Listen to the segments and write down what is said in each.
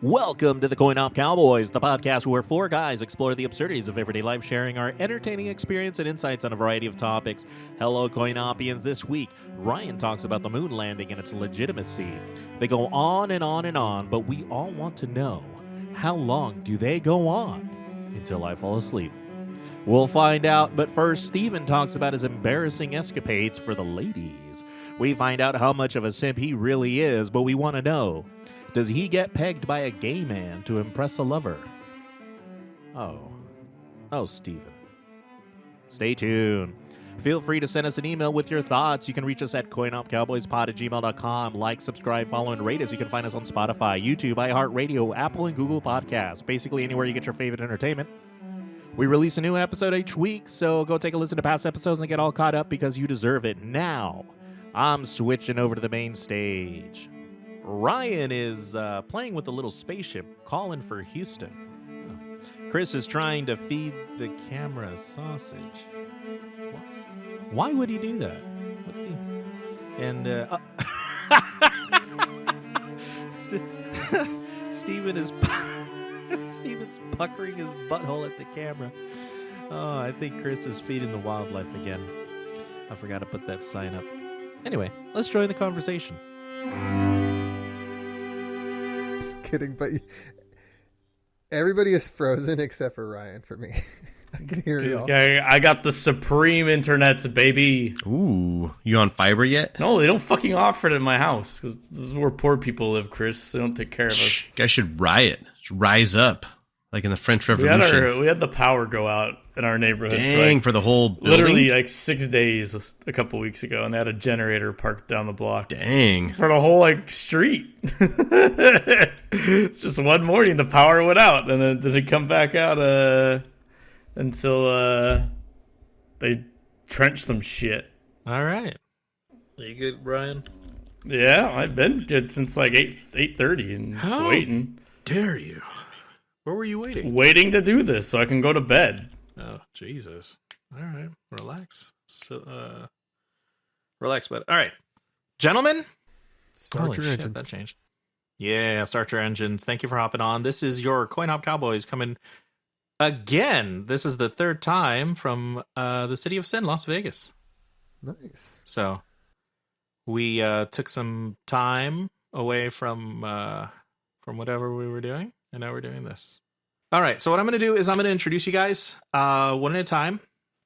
Welcome to the Coin-Op Cowboys, the podcast where four guys explore the absurdities of everyday life, sharing our entertaining experience and insights on a variety of topics. Hello, Coin-Opians. This week, Ryan talks about the moon landing and its legitimacy. They go on and on and on, but we all want to know, how long do they go on until I fall asleep? We'll find out, but first, Steven talks about his embarrassing escapades for the ladies. We find out how much of a simp he really is, but we want to know, does he get pegged by a gay man to impress a lover? Oh, Steven. Stay tuned. Feel free to send us an email with your thoughts. You can reach us at coinopcowboyspod@gmail.com. Like, subscribe, follow, and rate us. You can find us on Spotify, YouTube, iHeartRadio, Apple, and Google Podcasts. Basically anywhere you get your favorite entertainment. We release a new episode each week, so go take a listen to past episodes and get all caught up because you deserve it. Now, I'm switching over to the main stage. Ryan is playing with a little spaceship, calling for Houston. Chris is trying to feed the camera sausage. Why would he do that? What's he? And Steven is Steven's puckering his butthole at the camera. Oh, I think Chris is feeding the wildlife again. I forgot to put that sign up. Anyway, let's join the conversation. Kidding, but everybody is frozen except for Ryan for me. I can hear you all. I got the supreme internets, baby. Ooh, you on fiber yet? No, they don't fucking offer it in my house because this is where poor people live, Chris. They don't take care of us. You guys should riot. Rise up. Like in the French Revolution. We had the power go out in our neighborhood. Dang, for the whole building? Literally like 6 days a couple weeks ago, and they had a generator parked down the block. Dang. For the whole street. Just one morning the power went out, and then did it come back out until they trenched some shit. All right. Are you good, Brian? Yeah, I've been good since 8:30 and just waiting. Dare you? Where were you waiting? Waiting to do this so I can go to bed. Oh, Jesus. All right. Relax. So, relax, bud. All right. Gentlemen. Start your engines. That changed. Yeah, start your engines. Thank you for hopping on. This is your Coin-Op Cowboys coming again. This is the third time from the City of Sin, Las Vegas. Nice. So, we took some time away from whatever we were doing. And now we're doing this. All right, so what I'm going to do is I'm going to introduce you guys one at a time,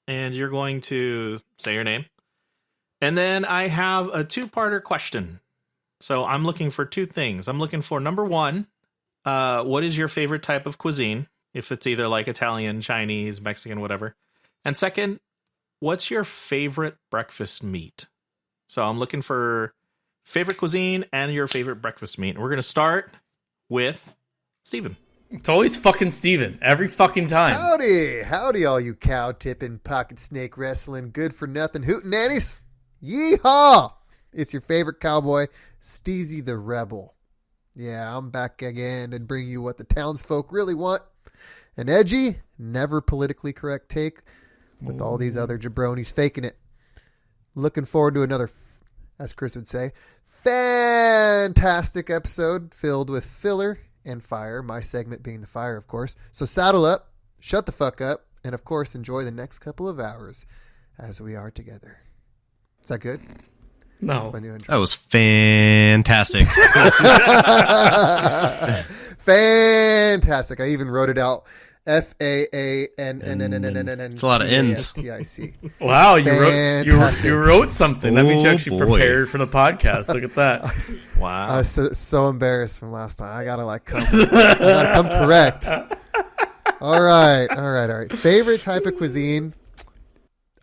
and you're going to say your name. And then I have a two-parter question. So I'm looking for two things. I'm looking for, number one, what is your favorite type of cuisine? If it's either like Italian, Chinese, Mexican, whatever. And second, what's your favorite breakfast meat? So I'm looking for favorite cuisine and your favorite breakfast meat. And we're going to start with Steven. It's always fucking Steven. Every fucking time. Howdy, all you cow-tipping, pocket snake wrestling, good-for-nothing hootenannies. Yeehaw! It's your favorite cowboy, Steezy the Rebel. Yeah, I'm back again to bring you what the townsfolk really want. An edgy, never politically correct take with all these other jabronis faking it. Looking forward to another, as Chris would say, fantastic episode filled with filler and fire, my segment being the fire, of course. So saddle up, shut the fuck up, and of course enjoy the next couple of hours as we are together. Is that good? No. That's my new intro. That was fantastic. Fantastic. I even wrote it out. FAANNNNNNN. It's a lot of N's. STIC. Wow, you wrote something. That means you actually prepared for the podcast. Look at that. Wow. I was so embarrassed from last time. I gotta come correct. All right. Favorite type of cuisine.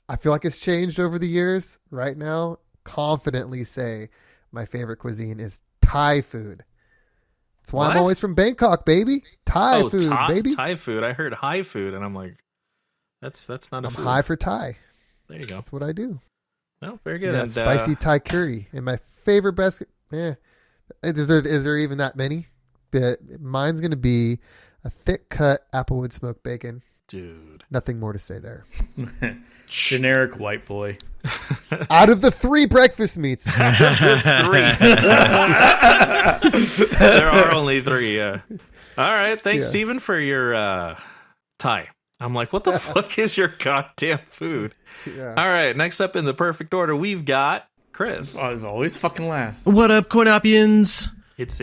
I feel like it's changed over the years. Right now, confidently say my favorite cuisine is Thai food. That's why I'm always from Bangkok, baby. Thai food, baby. Thai food. I heard high food, and I'm like, that's not a food. I'm high for Thai. There you go. That's what I do. No, very good. Yeah, And, spicy Thai curry. And my favorite basket. Yeah. Is there even that many? But mine's going to be a thick cut applewood smoked bacon Dude. Nothing more to say there. Generic white boy. Out of the 3 breakfast meats. 3. There are only 3, yeah. All right, thanks, Steven, for your tie. I'm like, what the fuck is your goddamn food? Yeah. All right, next up in the perfect order, we've got Chris. I was always fucking last. What up, CoinOpians?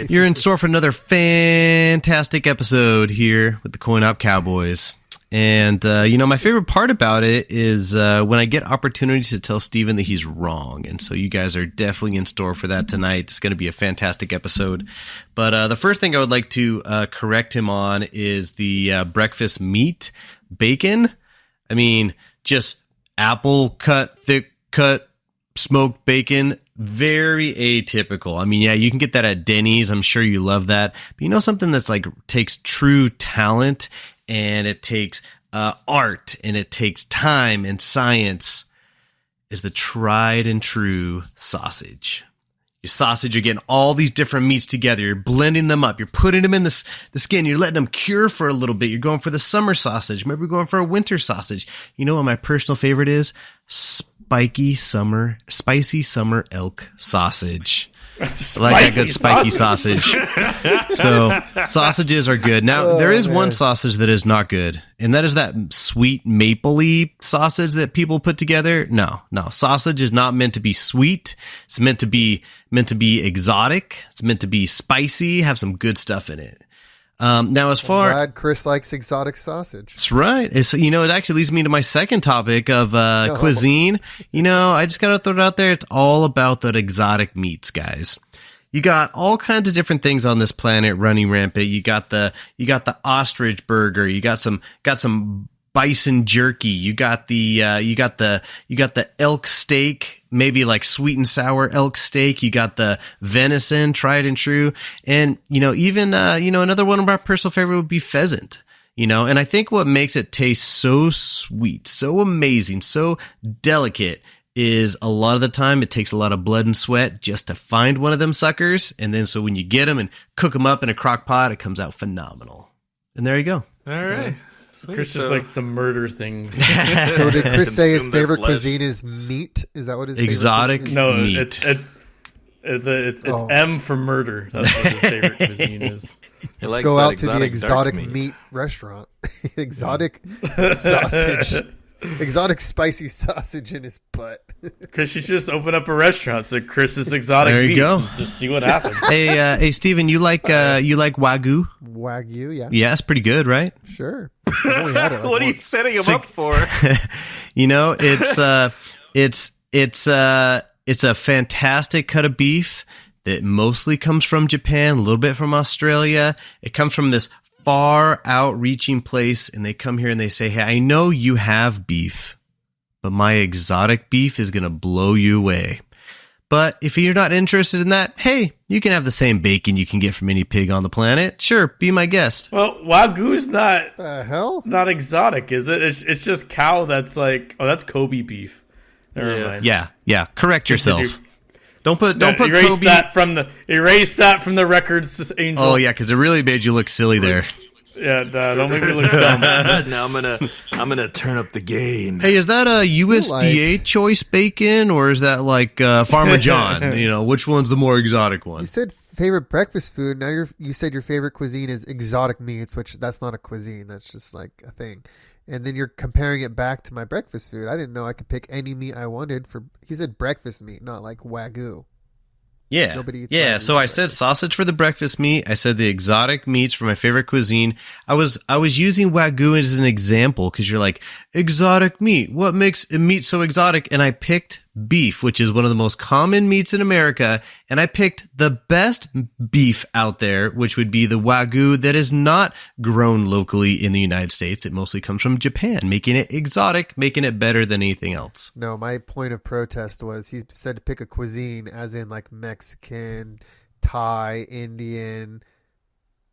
You're in store for another fantastic episode here with the CoinOp Cowboys. And, my favorite part about it is when I get opportunities to tell Steven that he's wrong. And so you guys are definitely in store for that tonight. It's going to be a fantastic episode. But the first thing I would like to correct him on is the breakfast meat bacon. I mean, just apple cut, thick cut, smoked bacon. Very atypical. I mean, yeah, you can get that at Denny's. I'm sure you love that. But you know something that's like takes true talent and it takes art and it takes time and science is the tried and true sausage. Your sausage, you're getting all these different meats together. You're blending them up. You're putting them in the skin. You're letting them cure for a little bit. You're going for the summer sausage. Maybe we're going for a winter sausage. You know what my personal favorite is? Spicy summer elk sausage. I like a good spiky sausage. So sausages are good. Now, there is one sausage that is not good, and that is that sweet mapley sausage that people put together. No. Sausage is not meant to be sweet. It's meant to be exotic. It's meant to be spicy, have some good stuff in it. Now, as far I'm glad Chris likes exotic sausage. That's right. It's, it actually leads me to my second topic of cuisine. I just got to throw it out there. It's all about the exotic meats, guys. You got all kinds of different things on this planet running rampant. You got the ostrich burger. You got some bison jerky. You got the elk steak, maybe like sweet and sour elk steak. You got the venison, tried and true. And, even, another one of our personal favorite would be pheasant, and I think what makes it taste so sweet, so amazing, so delicate is a lot of the time it takes a lot of blood and sweat just to find one of them suckers. And then so when you get them and cook them up in a crock pot, it comes out phenomenal. And there you go. All right. Sweet. Chris just likes the murder thing. So did Chris say his favorite cuisine is meat? Is that what his exotic favorite meat? No, it's M for murder. That's what his favorite cuisine is. Let's go out to the exotic meat restaurant. Exotic sausage. Exotic spicy sausage in his butt. Chris, you should just open up a restaurant. So Chris's exotic there you meats go. And just see what happens. Hey, Steven, you like Wagyu? Wagyu, yeah. Yeah, it's pretty good, right? Sure. I've only had it what are you setting him up for? It's a fantastic cut of beef that mostly comes from Japan, a little bit from Australia. It comes from this far outreaching place, and they come here and they say, hey, I know you have beef, but my exotic beef is going to blow you away. But if you're not interested in that, hey, you can have the same bacon you can get from any pig on the planet. Sure, be my guest. Well, Wagyu's not not exotic, is it? It's just cow that's like, that's Kobe beef. Never mind. Yeah. Correct yourself. Don't put erase Kobe. Erase that from the records, Angel. Oh yeah, because it really made you look silly there. Yeah, don't make me look dumb. Now I'm gonna turn up the gain. Hey, is that a USDA choice bacon or is that like Farmer John? Which one's the more exotic one? You said favorite breakfast food. Now you said your favorite cuisine is exotic meats, which that's not a cuisine. That's just like a thing. And then you're comparing it back to my breakfast food. I didn't know I could pick any meat I wanted for. He said breakfast meat, not like Wagyu. Yeah. Nobody eats yeah. Wagyu So I said sausage for the breakfast meat. I said the exotic meats for my favorite cuisine. I was using Wagyu as an example because you're like, exotic meat. What makes a meat so exotic? And I picked beef, which is one of the most common meats in America. And I picked the best beef out there, which would be the Wagyu that is not grown locally in the United States. It mostly comes from Japan, making it exotic, making it better than anything else. No, my point of protest was he said to pick a cuisine as in like Mexican, Thai, Indian,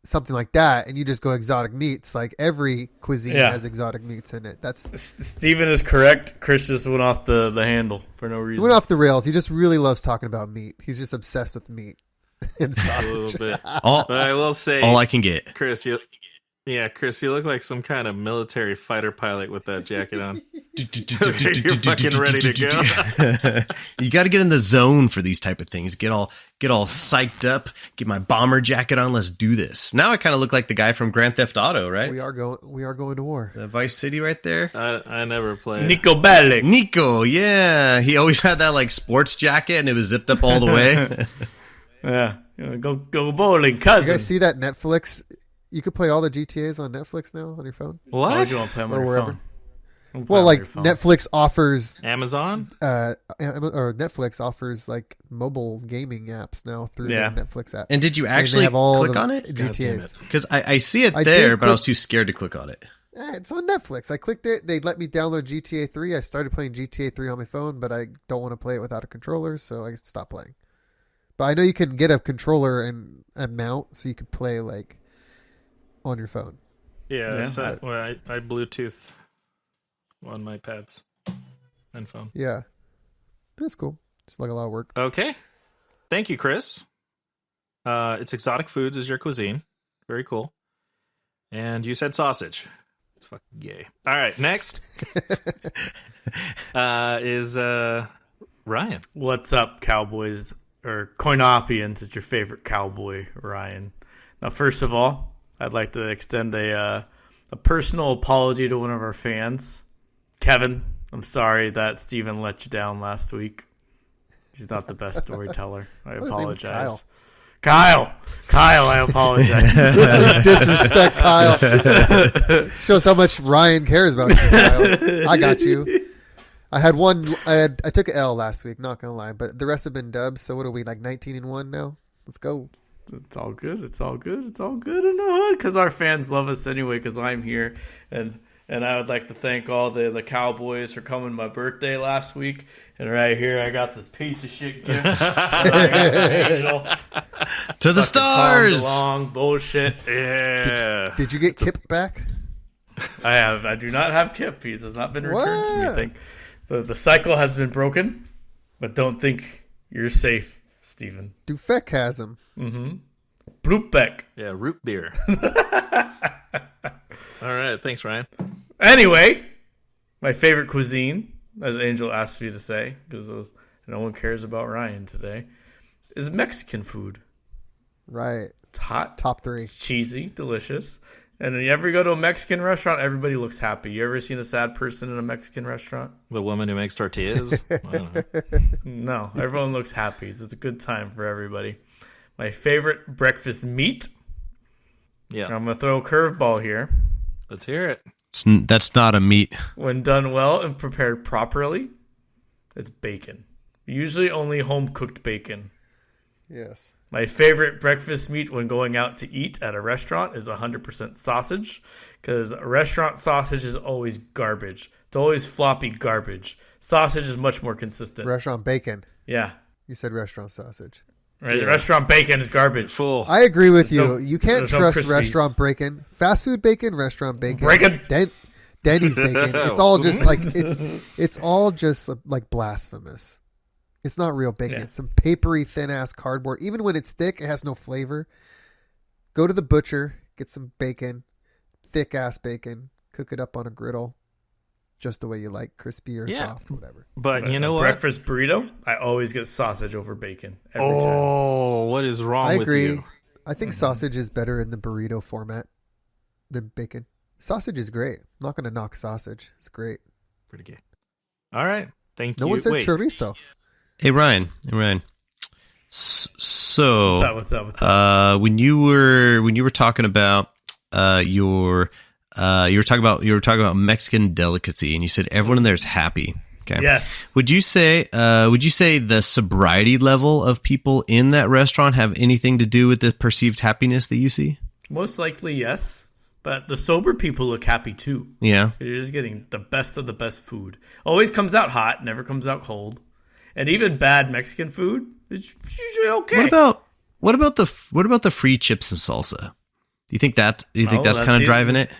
something like that, and you just go exotic meats. Like every cuisine has exotic meats in it. That's Steven is correct. Chris just went off the handle for no reason. He went off the rails. He just really loves talking about meat. He's just obsessed with meat and sausage. A little bit. But I will say, all I can get. Chris, Yeah, Chris, you look like some kind of military fighter pilot with that jacket on. You're fucking ready to go. You got to get in the zone for these type of things. Get all psyched up. Get my bomber jacket on. Let's do this. Now I kind of look like the guy from Grand Theft Auto, right? We are going to war. The Vice City right there. I never played. Nico Bellic. Nico, yeah. He always had that like sports jacket and it was zipped up all the way. Yeah. Go bowling, cousin. You guys see that Netflix? You could play all the GTAs on Netflix now on your phone. What? Why do you want to play them on Or your wherever. phone? Don't play Well, them on like your phone. Netflix offers, Amazon? or Netflix offers like mobile gaming apps now through Yeah. their Netflix app. And did you And they actually have all click the on it? GTAs. Because I see it I there, did but I was click- too scared to click on it. It's on Netflix. I clicked it. They let me download GTA 3. I started playing GTA 3 on my phone, but I don't want to play it without a controller, so I stopped playing. But I know you can get a controller and a mount, so you could play like on your phone. Yeah, Yeah. so I Bluetooth on my pads and phone. Yeah, that's cool. It's like a lot of work. Okay. Thank you, Chris. It's exotic foods is your cuisine. Very cool. And you said sausage. It's fucking gay. All right, next is Ryan. What's up, Cowboys? Or CoinOpians is your favorite cowboy, Ryan. Now, first of all, I'd like to extend a personal apology to one of our fans. Kevin, I'm sorry that Steven let you down last week. He's not the best storyteller. I His name is apologize. Kyle, I apologize. Disrespect, Kyle. Shows how much Ryan cares about you, Kyle. I got you. I took an L last week, not gonna lie, but the rest have been dubs. So what are we, like 19-1 now? Let's go. It's all good. It's all good in the hood because our fans love us anyway because I'm here. And I would like to thank all the Cowboys for coming to my birthday last week. And right here, I got this piece of shit gift. Angel. To the Fucking stars! Tom DeLonge bullshit. Yeah. Did you get Kip back? I do not have Kip. He has not been returned to me. I What? think the cycle has been broken, but don't think you're safe, Steven. Dufek has him. Mm-hmm. Bloopbeck. Yeah, root beer. All right, thanks, Ryan. Anyway, my favorite cuisine, as Angel asked me to say, because no one cares about Ryan today, is Mexican food. Right. It's hot, Top 3. cheesy, delicious. And when you ever go to a Mexican restaurant, everybody looks happy. You ever seen a sad person in a Mexican restaurant? The woman who makes tortillas. I don't know. No, everyone looks happy. It's a good time for everybody. My favorite breakfast meat. Yeah, I'm going to throw a curveball here. let's hear it. That's not a meat. When done well and prepared properly, it's bacon. Usually only home-cooked bacon. Yes. My favorite breakfast meat when going out to eat at a restaurant is 100% sausage, because restaurant sausage is always garbage. It's always floppy garbage. Sausage is much more consistent. Restaurant bacon. Yeah. You said restaurant sausage. Right. Yeah. Restaurant bacon is garbage. Full. I agree with you. no- You can't there's no trust Crispies. restaurant bacon. Fast food bacon, restaurant bacon. Bacon. Denny's bacon. It's all just like it's all just like blasphemous. It's not real bacon. Yeah. It's some papery, thin ass cardboard. Even when it's thick, it has no flavor. Go to the butcher, get some bacon, thick ass bacon, cook it up on a griddle, just the way you like, crispy or Yeah. soft, whatever. But you know A what? breakfast burrito, I always get sausage over bacon. Every time. Oh, what is wrong I with agree. you? I think sausage is better in the burrito format than bacon. Sausage is great. I'm not going to knock sausage. It's great. Pretty gay. All right. Thank No you. one said Wait. chorizo. Hey Ryan. So What's up? when you were talking about you were talking about Mexican delicacy, and you said everyone in there is happy. Okay. Yes. Would you say the sobriety level of people in that restaurant have anything to do with the perceived happiness that you see? Most likely, yes. But the sober people look happy too. Yeah. You're just getting the best of the best food. Always comes out hot, never comes out cold. And even bad Mexican food is usually okay. What about the free chips and salsa? Do you think that's that's kind of it. driving it?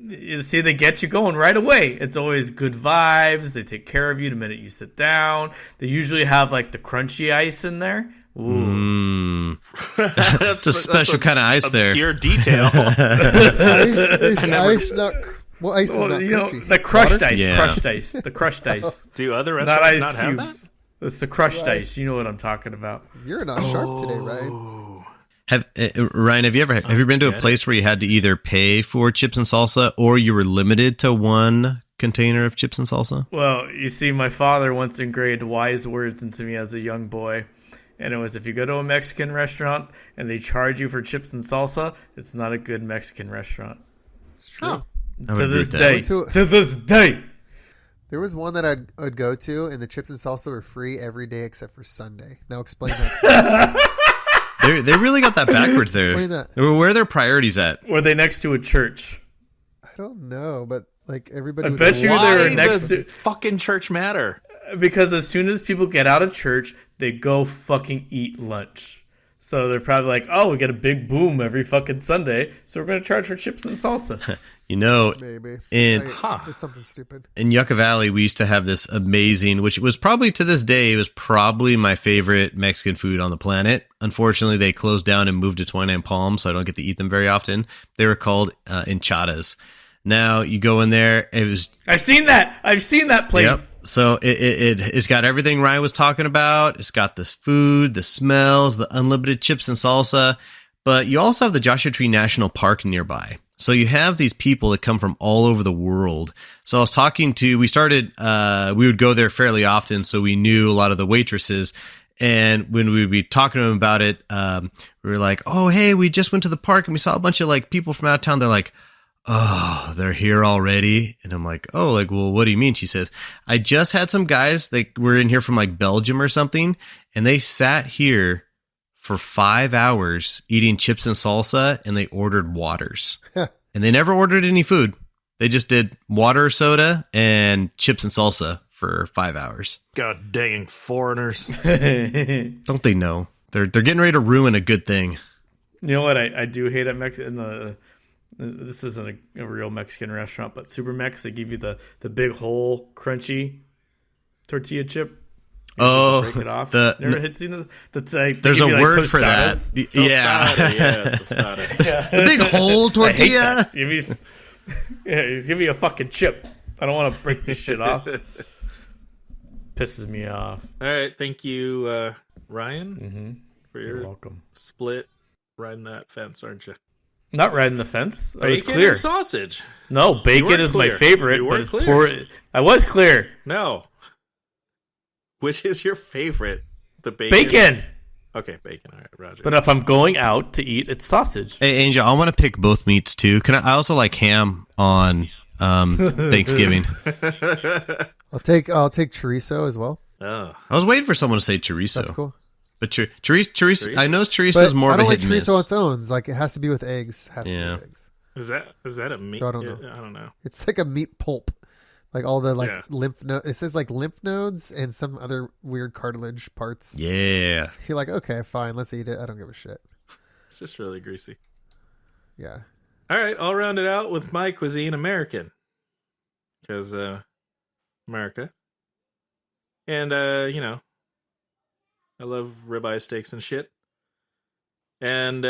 You see, they get you going right away. It's always good vibes. They take care of you the minute you sit down. They usually have like the crunchy ice in there. Ooh. That's a special kind of ice there. Obscure detail. Ice, not well. Ice is not crunchy. The crushed Water? ice, Yeah. crushed ice, the crushed ice. Do other Not restaurants ice not have cubes. that? It's the crushed Right. ice. You know what I'm talking about. You're not sharp today, right? Ryan, have you been to a place where you had to either pay for chips and salsa or you were limited to one container of chips and salsa? Well, you see, my father once engraved wise words into me as a young boy. And it was, if you go to a Mexican restaurant and they charge you for chips and salsa, it's not a good Mexican restaurant. It's true. I would To agree this with that. day. To this day. There was one that I'd go to, and the chips and salsa were free every day except for Sunday. Now explain that to me. They really got that backwards there. Explain that. Where are their priorities at? Were they next to a church? I don't know, but like everybody I would bet go, you Why they're next does to... fucking church matter? Because as soon as people get out of church, they go fucking eat lunch. So they're probably like, oh, we get a big boom every fucking Sunday, so we're going to charge for chips and salsa. You know, maybe. It's something stupid. in Yucca Valley, we used to have this amazing, which was probably to this day, it was probably my favorite Mexican food on the planet. Unfortunately, they closed down and moved to 29 Palms, so I don't get to eat them very often. They were called enchiladas. Now you go in there, it was... I've seen that place. Yep. So it's got everything Ryan was talking about. It's got this food, the smells, the unlimited chips and salsa. But you also have the Joshua Tree National Park nearby. So you have these people that come from all over the world. So I was talking to, we would go there fairly often, so we knew a lot of the waitresses. And when we would be talking to them about it, we were like, oh, hey, we just went to the park and we saw a bunch of like people from out of town. They're like, oh, they're here already? And I'm like, oh, like, well, what do you mean? She says, I just had some guys that were in here from like Belgium or something, and they sat here for 5 hours eating chips and salsa, and they ordered waters. And they never ordered any food. They just did water, soda, and chips and salsa for 5 hours. God dang foreigners. Don't they know? They're getting ready to ruin a good thing. You know what I do hate at Mexico? This isn't a real Mexican restaurant, but Super Mex, they give you the big whole crunchy tortilla chip. Oh, break it off. the- Never had seen this. There's a word for that. tostadas. Yeah. Tostada. Yeah. The big whole I hate tortilla. that. He's giving me a fucking chip. I don't want to break this shit off. Pisses me off. All right, thank you, Ryan, Mm-hmm. for You're your welcome. split riding that fence, aren't you? Not riding the fence. I was Bacon clear. and sausage. No, bacon weren't is my clear. favorite. You but weren't it's clear. poor. I was clear. No. Which is your favorite? The bacon? Bacon. Okay, bacon. All right, Roger. But if I'm going out to eat, it's sausage. Hey, Angel, I want to pick both meats too. I also like ham on Thanksgiving. I'll take chorizo as well. Oh. I was waiting for someone to say chorizo. That's cool. But chorizo, I know chorizo But is more I of a don't like hit and miss. chorizo on its own. It's like it has to be with eggs. Has to be Yeah. with eggs. Is that a meat? So I don't know. I don't know. It's like a meat pulp. Like all the Yeah. lymph node. It says like lymph nodes and some other weird cartilage parts. Yeah. You're like, okay, fine, let's eat it. I don't give a shit. It's just really greasy. Yeah. All right, I'll round it out with my cuisine, American. Because, America. And, I love ribeye steaks and shit. And,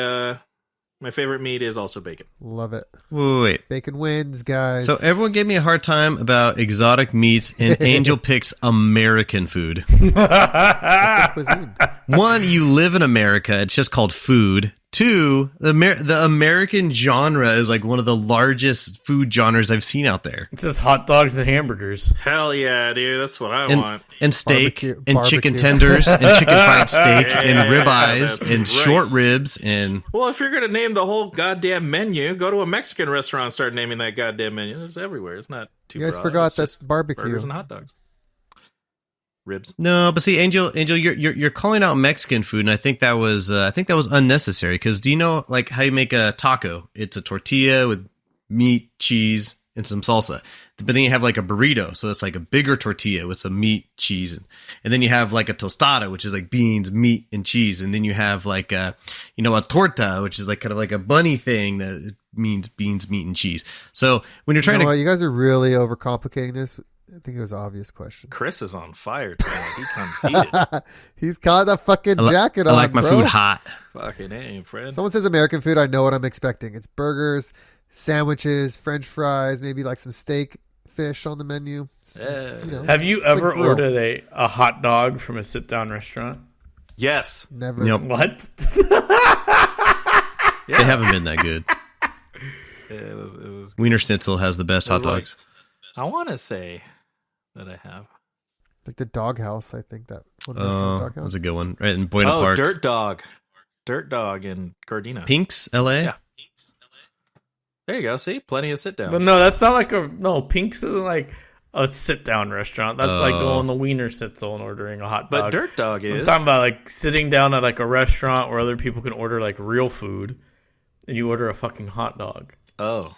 my favorite meat is also bacon. Love it. Wait. Bacon wins, guys. So everyone gave me a hard time about exotic meats, and Angel picks American food. That's a cuisine. One, you live in America. It's just called food. Two, the American genre is like one of the largest food genres I've seen out there. It's just hot dogs and hamburgers. Hell yeah, dude. That's what I And, want. and steak, Barbecue. and chicken tenders, and chicken fried steak, Yeah, and ribeyes, that's and right. short ribs, and Well, if you're going to name the whole goddamn menu, go to a Mexican restaurant and start naming that goddamn menu. It's everywhere. It's not too You guys broad. forgot It's that's just barbecue. burgers and hot dogs. Ribs. no. But see, Angel, you're calling out Mexican food, and I think that was unnecessary. Because do you know like how you make a taco? It's a tortilla with meat, cheese, and some salsa. But then you have like a burrito, so it's like a bigger tortilla with some meat, cheese, and then you have like a tostada, which is like beans, meat, and cheese, and then you have like a torta, which is like kind of like a bunny thing that means beans, meat, and cheese. So when you're trying You know to what? You guys are really overcomplicating this. I think it was an obvious question. Chris is on fire tonight. He comes heated. He's got that fucking jacket I on. like my bro. food hot. Fucking A, Fred. Someone says American food, I know what I'm expecting. It's burgers, sandwiches, French fries, maybe like some steak, fish on the menu. So, you know, Have you it's ever like grill. ordered a hot dog from a sit-down restaurant? Yes. Never. Yep. What? They haven't been that good. It was. Wiener Schnitzel has the best It hot was like- dogs. I want to say that I have. Like the Doghouse, I think that one. Oh, Doghouse. that's a good one. Right in Buena Park. Dirt Dog. Dirt Dog in Gardena. Pink's, LA? Yeah. There you go. See? Plenty of sit-downs. But no, that's not like Pink's isn't like a sit-down restaurant. That's like Oh. going to Wiener Schnitzel and ordering a hot dog. But Dirt Dog I'm is. talking about like sitting down at like a restaurant where other people can order like real food, and you order a fucking hot dog. Oh.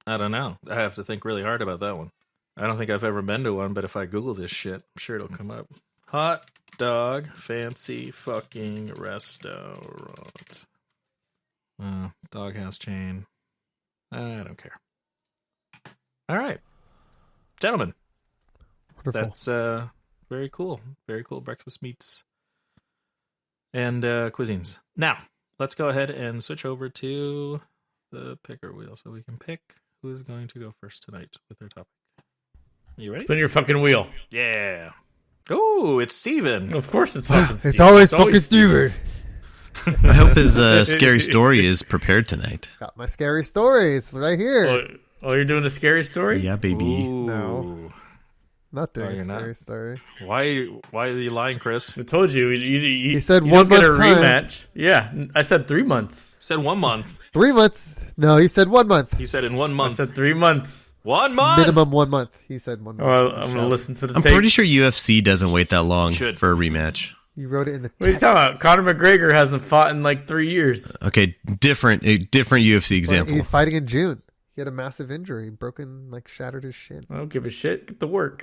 I don't know. I have to think really hard about that one. I don't think I've ever been to one, but if I Google this shit, I'm sure it'll come up. Hot dog fancy fucking restaurant. Doghouse chain. I don't care. All right. Gentlemen, Wonderful. that's very cool. Very cool breakfast meats and cuisines. Now, let's go ahead and switch over to the picker wheel so we can pick who is going to go first tonight with their topic. You ready? Spin your fucking wheel. Yeah. Oh, it's Steven. Of course it's fucking It's Steven. always fucking Steven. I hope his scary story is prepared tonight. Got my scary stories right here. Oh, you're doing a scary story? Yeah, baby. Ooh. No. Not doing a you're not? scary story. Why are you lying, Chris? I told you. You He said you 1 don't get a month time. rematch. Yeah, I said 3 months. Said 1 month. 3 months. No, he said 1 month. He said in 1 I month. said 3 months. 1 month. Minimum 1 month. He said 1 month. Oh, I'm gonna listen to the. I'm tapes. pretty sure UFC doesn't wait that long Should. for a rematch. You wrote it in the What are you text. talking about? Conor McGregor hasn't fought in like 3 years. Okay, different UFC example. He's fighting in June. He had a massive injury, shattered his shin. I don't give a shit. Get to work.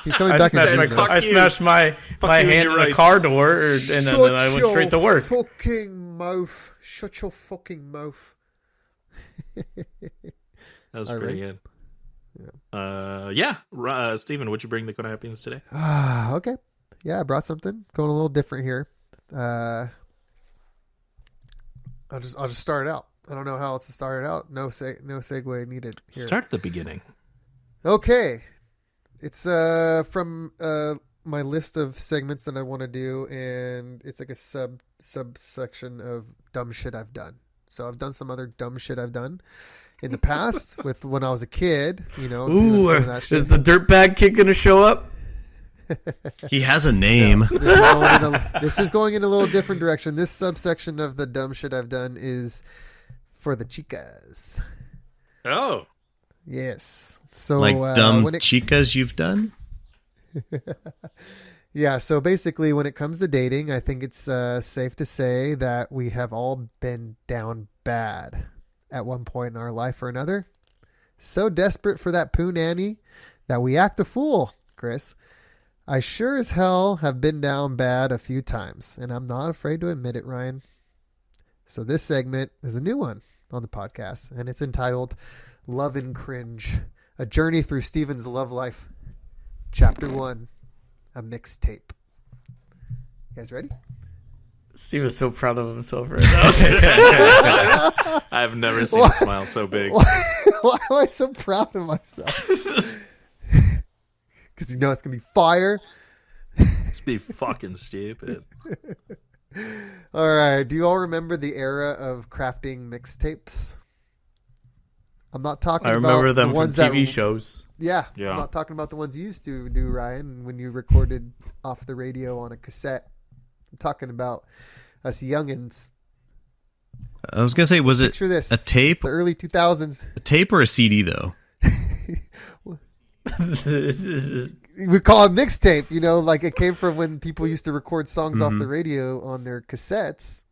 He's coming I back in smashed June. my, though. Fuck I you. smashed my Fuck my you and hand your in the rights. car door, and then I went straight to work. Fucking mouth. Shut your fucking mouth. That was All pretty right. good. Steven, would you bring the CoinOpians today? Okay. Yeah, I brought something. Going a little different here. I'll just start it out. I don't know how else to start it out. No segue needed here. Start at the beginning. Okay. It's from my list of segments that I want to do, and it's like a subsection of dumb shit I've done. So I've done some other dumb shit I've done in the past with when I was a kid, doing Ooh, some of that shit. is the dirtbag kid gonna show up? He has a name. This is going in a little different direction. This subsection of the dumb shit I've done is for the chicas. Oh. Yes. So Like dumb when it, chicas you've done? yeah. So basically, when it comes to dating, I think it's safe to say that we have all been down bad at one point in our life or another. So desperate for that poo nanny that we act a fool, Chris. I sure as hell have been down bad a few times, and I'm not afraid to admit it, Ryan. So this segment is a new one on the podcast, and it's entitled Love and Cringe, a journey through Steven's love life. Chapter 1, a mixtape. You guys ready? Steve is so proud of himself right now. I've never seen a smile so big. Why am I so proud of myself? Because you know it's going to be fire. It's be fucking stupid. All right. Do you all remember the era of crafting mixtapes? I'm not talking I about remember them the from ones TV that, shows. Yeah. Yeah. I'm not talking about the ones you used to do, Ryan, when you recorded off the radio on a cassette. I'm talking about us youngins. I was gonna say, was it Picture this. a tape? It's the early 2000s. A tape or a CD though? We call it mixtape, like it came from when people used to record songs off the radio on their cassettes.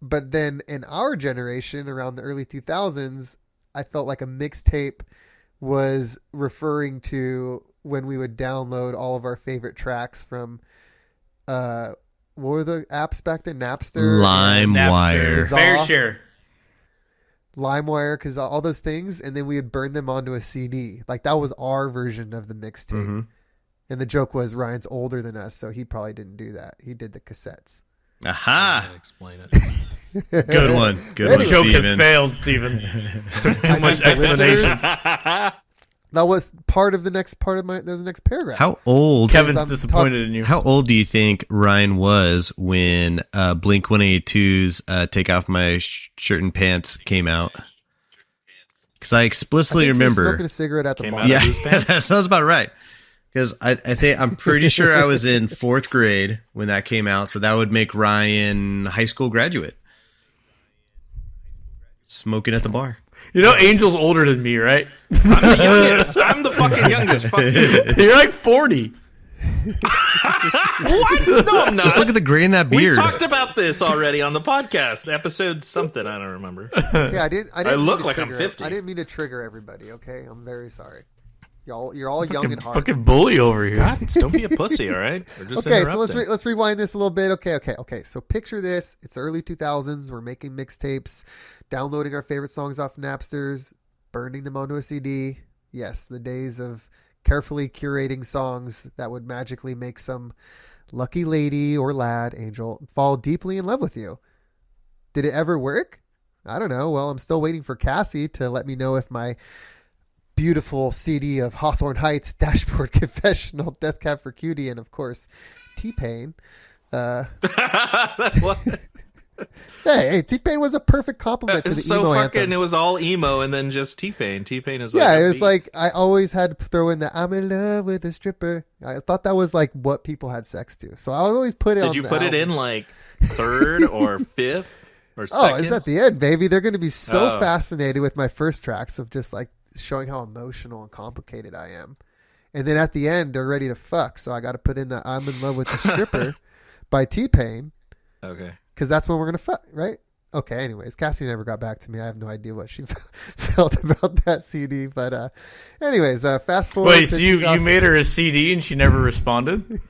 But then in our generation, around the early 2000s, I felt like a mixtape was referring to when we would download all of our favorite tracks from, what were the apps back then? Napster? LimeWire. Bizarre. Fair share. LimeWire, because all those things, and then we would burn them onto a CD. Like that was our version of the mixtape. Mm-hmm. And the joke was Ryan's older than us, so he probably didn't do that. He did the cassettes. Aha! Explain it. Good one. Good The one, joke has Steven. failed, Steven. Took too much explanation. That was part of the next part of that was the next paragraph. How old? Kevin's I'm disappointed in you. How old do you think Ryan was when Blink 182's "Take Off My Shirt and Pants" came out? Because I explicitly I think he was remember. smoking a cigarette at the Came bar. out. Yeah, Loose pants? that sounds about right. Because I'm pretty sure I was in 4th grade when that came out, so that would make Ryan high school graduate. Smoking at the bar. You know, Angel's older than me, right? I'm the youngest. I'm the fucking youngest. Fuck you. You're like 40. What? No, I'm not. Just look at the gray in that We beard. talked about this already on the podcast, episode something. I don't remember. Okay, I didn't I mean look to like I'm trigger- 50. I didn't mean to trigger everybody. Okay, I'm very sorry. You're all young and hard. Fucking bully over here. God, don't be a pussy, all right? We're just Okay, so interrupting. let's rewind this a little bit. Okay. So picture this: it's early 2000s. We're making mixtapes, downloading our favorite songs off Napsters, burning them onto a CD. Yes, the days of carefully curating songs that would magically make some lucky lady or lad, Angel, fall deeply in love with you. Did it ever work? I don't know. Well, I'm still waiting for Cassie to let me know if my beautiful CD of Hawthorne Heights, Dashboard Confessional, Death Cab for Cutie, and of course T-Pain. What? Hey, T-Pain was a perfect compliment to the It's so emo fucking. anthems. It was all emo, and then just T-Pain. T-Pain is like Yeah, it a was beat. like I always had to throw in the "I'm in love with a stripper." I thought that was like what people had sex to, so I would always put it. on Did you the put it in albums. like 3rd or 5th or 2nd? Oh, it's at the end, baby. They're going to be so Oh. fascinated with my first tracks of just like showing how emotional and complicated I am. And then at the end, they're ready to fuck. So I got to put in the "I'm in love with the stripper" by T-Pain Okay. because that's when we're going to fuck, right? Okay, anyways, Cassie never got back to me. I have no idea what she felt about that CD. But anyways, fast forward. Wait, to so you 2000 made her a CD and she never responded?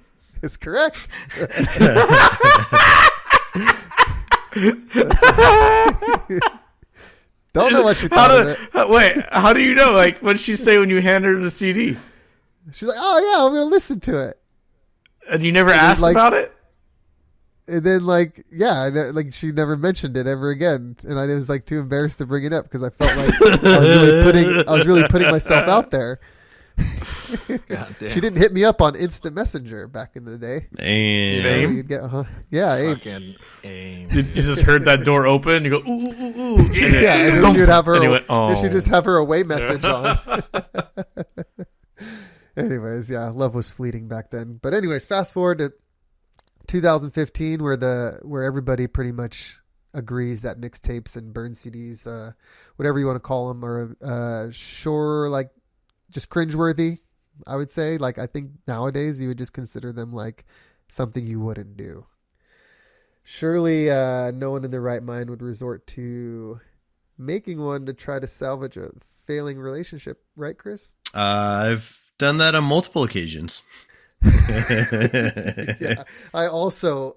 It's correct. Don't know what she thought of it. Wait, how do you know? Like, what did she say when you handed her the CD? She's like, "Oh yeah, I'm gonna listen to it." And you never then, asked like- about it? And then like, yeah, like she never mentioned it ever again, and I was like too embarrassed to bring it up because I felt like I was really putting myself out there. God damn. She didn't hit me up on Instant Messenger back in the day. And You know, Aim? you'd get, yeah, aim. Fucking aim. You just heard that door open, you go, ooh, ooh, ooh, ooh. Yeah, and then she would have her. And you went, Then she'd "Oh." just have her away message on. Anyways, yeah, love was fleeting back then. But anyways, fast forward to 2015, where everybody pretty much agrees that mixtapes and burn CDs, whatever you want to call them, are sure like just cringeworthy. I would say, like, I think nowadays you would just consider them like something you wouldn't do. Surely, no one in their right mind would resort to making one to try to salvage a failing relationship, right, Chris? I've done that on multiple occasions. Yeah, I also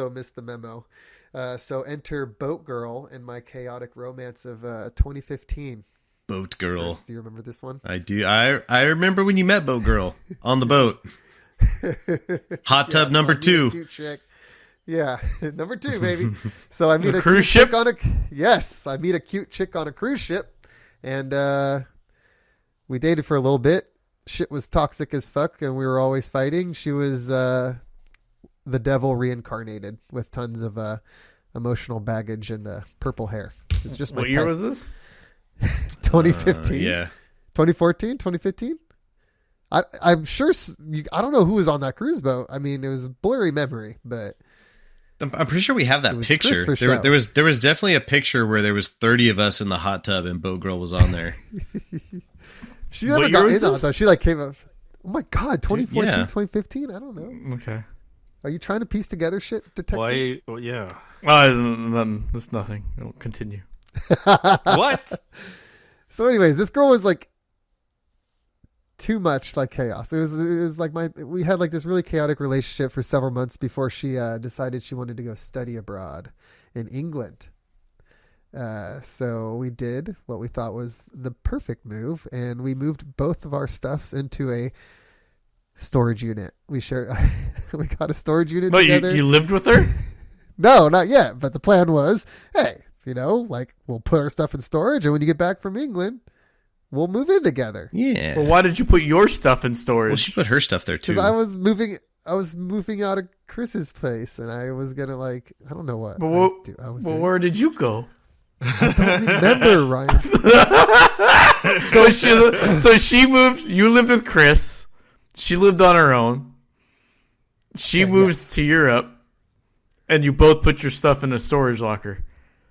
missed the memo. So enter Boat Girl in my chaotic romance of 2015. Boat Girl. Chris, do you remember this one? I do. I remember when you met Boat Girl on the boat. Hot tub Yeah, number so I meet a 2. cute chick. Yeah, number 2, baby. So I meet The a cruise cute chick ship? on a I meet a cute chick on a cruise ship, and we dated for a little bit. Shit was toxic as fuck, and we were always fighting. She was the devil reincarnated with tons of emotional baggage and purple hair. It's just my What year type. was this? 2015? Yeah. 2014? 2015? I'm sure. I don't know who was on that cruise boat. I mean, it was a blurry memory, but I'm pretty sure we have It that was picture. Chris for There was definitely a picture where there was 30 of us in the hot tub and Boat Girl was on there. she What never year got was in on this? that. She like came up. Oh my god, 2014, Yeah. 2015? I don't know. Okay. Are you trying to piece together shit, detective? Why? Well, yeah. That's nothing. I'll continue. What? So, anyways, this girl was like too much like chaos. It was like we had like this really chaotic relationship for several months before she decided she wanted to go study abroad in England. So we did what we thought was the perfect move, and we moved both of our stuffs into a storage unit. We got a storage unit But together. you lived with her? No, not yet. But the plan was, hey, we'll put our stuff in storage, and when you get back from England, we'll move in together. Yeah. Well, why did you put your stuff in storage? Well, she put her stuff there too. Because I was moving out of Chris's place, and I was gonna I don't know what. Where did you go? I don't remember, Ryan. So she moved. You lived with Chris. She lived on her own. She moves to Europe, and you both put your stuff in a storage locker.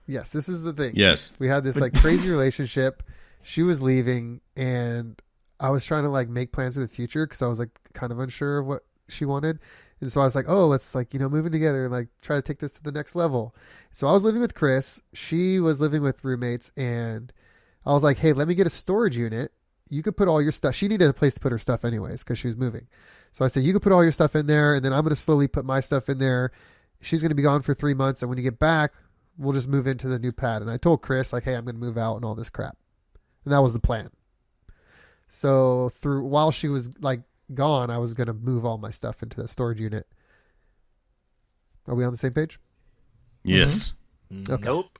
Yes, this is the thing. Yes. We had this crazy relationship. She was leaving, and I was trying to make plans for the future because I was kind of unsure of what she wanted. And so I was like, oh, let's move in together and try to take this to the next level. So I was living with Chris. She was living with roommates, and I was like, hey, let me get a storage unit. You could put all your stuff. She needed a place to put her stuff anyways because she was moving. So I said, you could put all your stuff in there, and then I'm going to slowly put my stuff in there. She's going to be gone for 3 months, and when you get back, we'll just move into the new pad. And I told Chris, hey, I'm going to move out and all this crap. And that was the plan. So while she was gone, I was going to move all my stuff into the storage unit. Are we on the same page? Yes. Mm-hmm. Okay. Nope.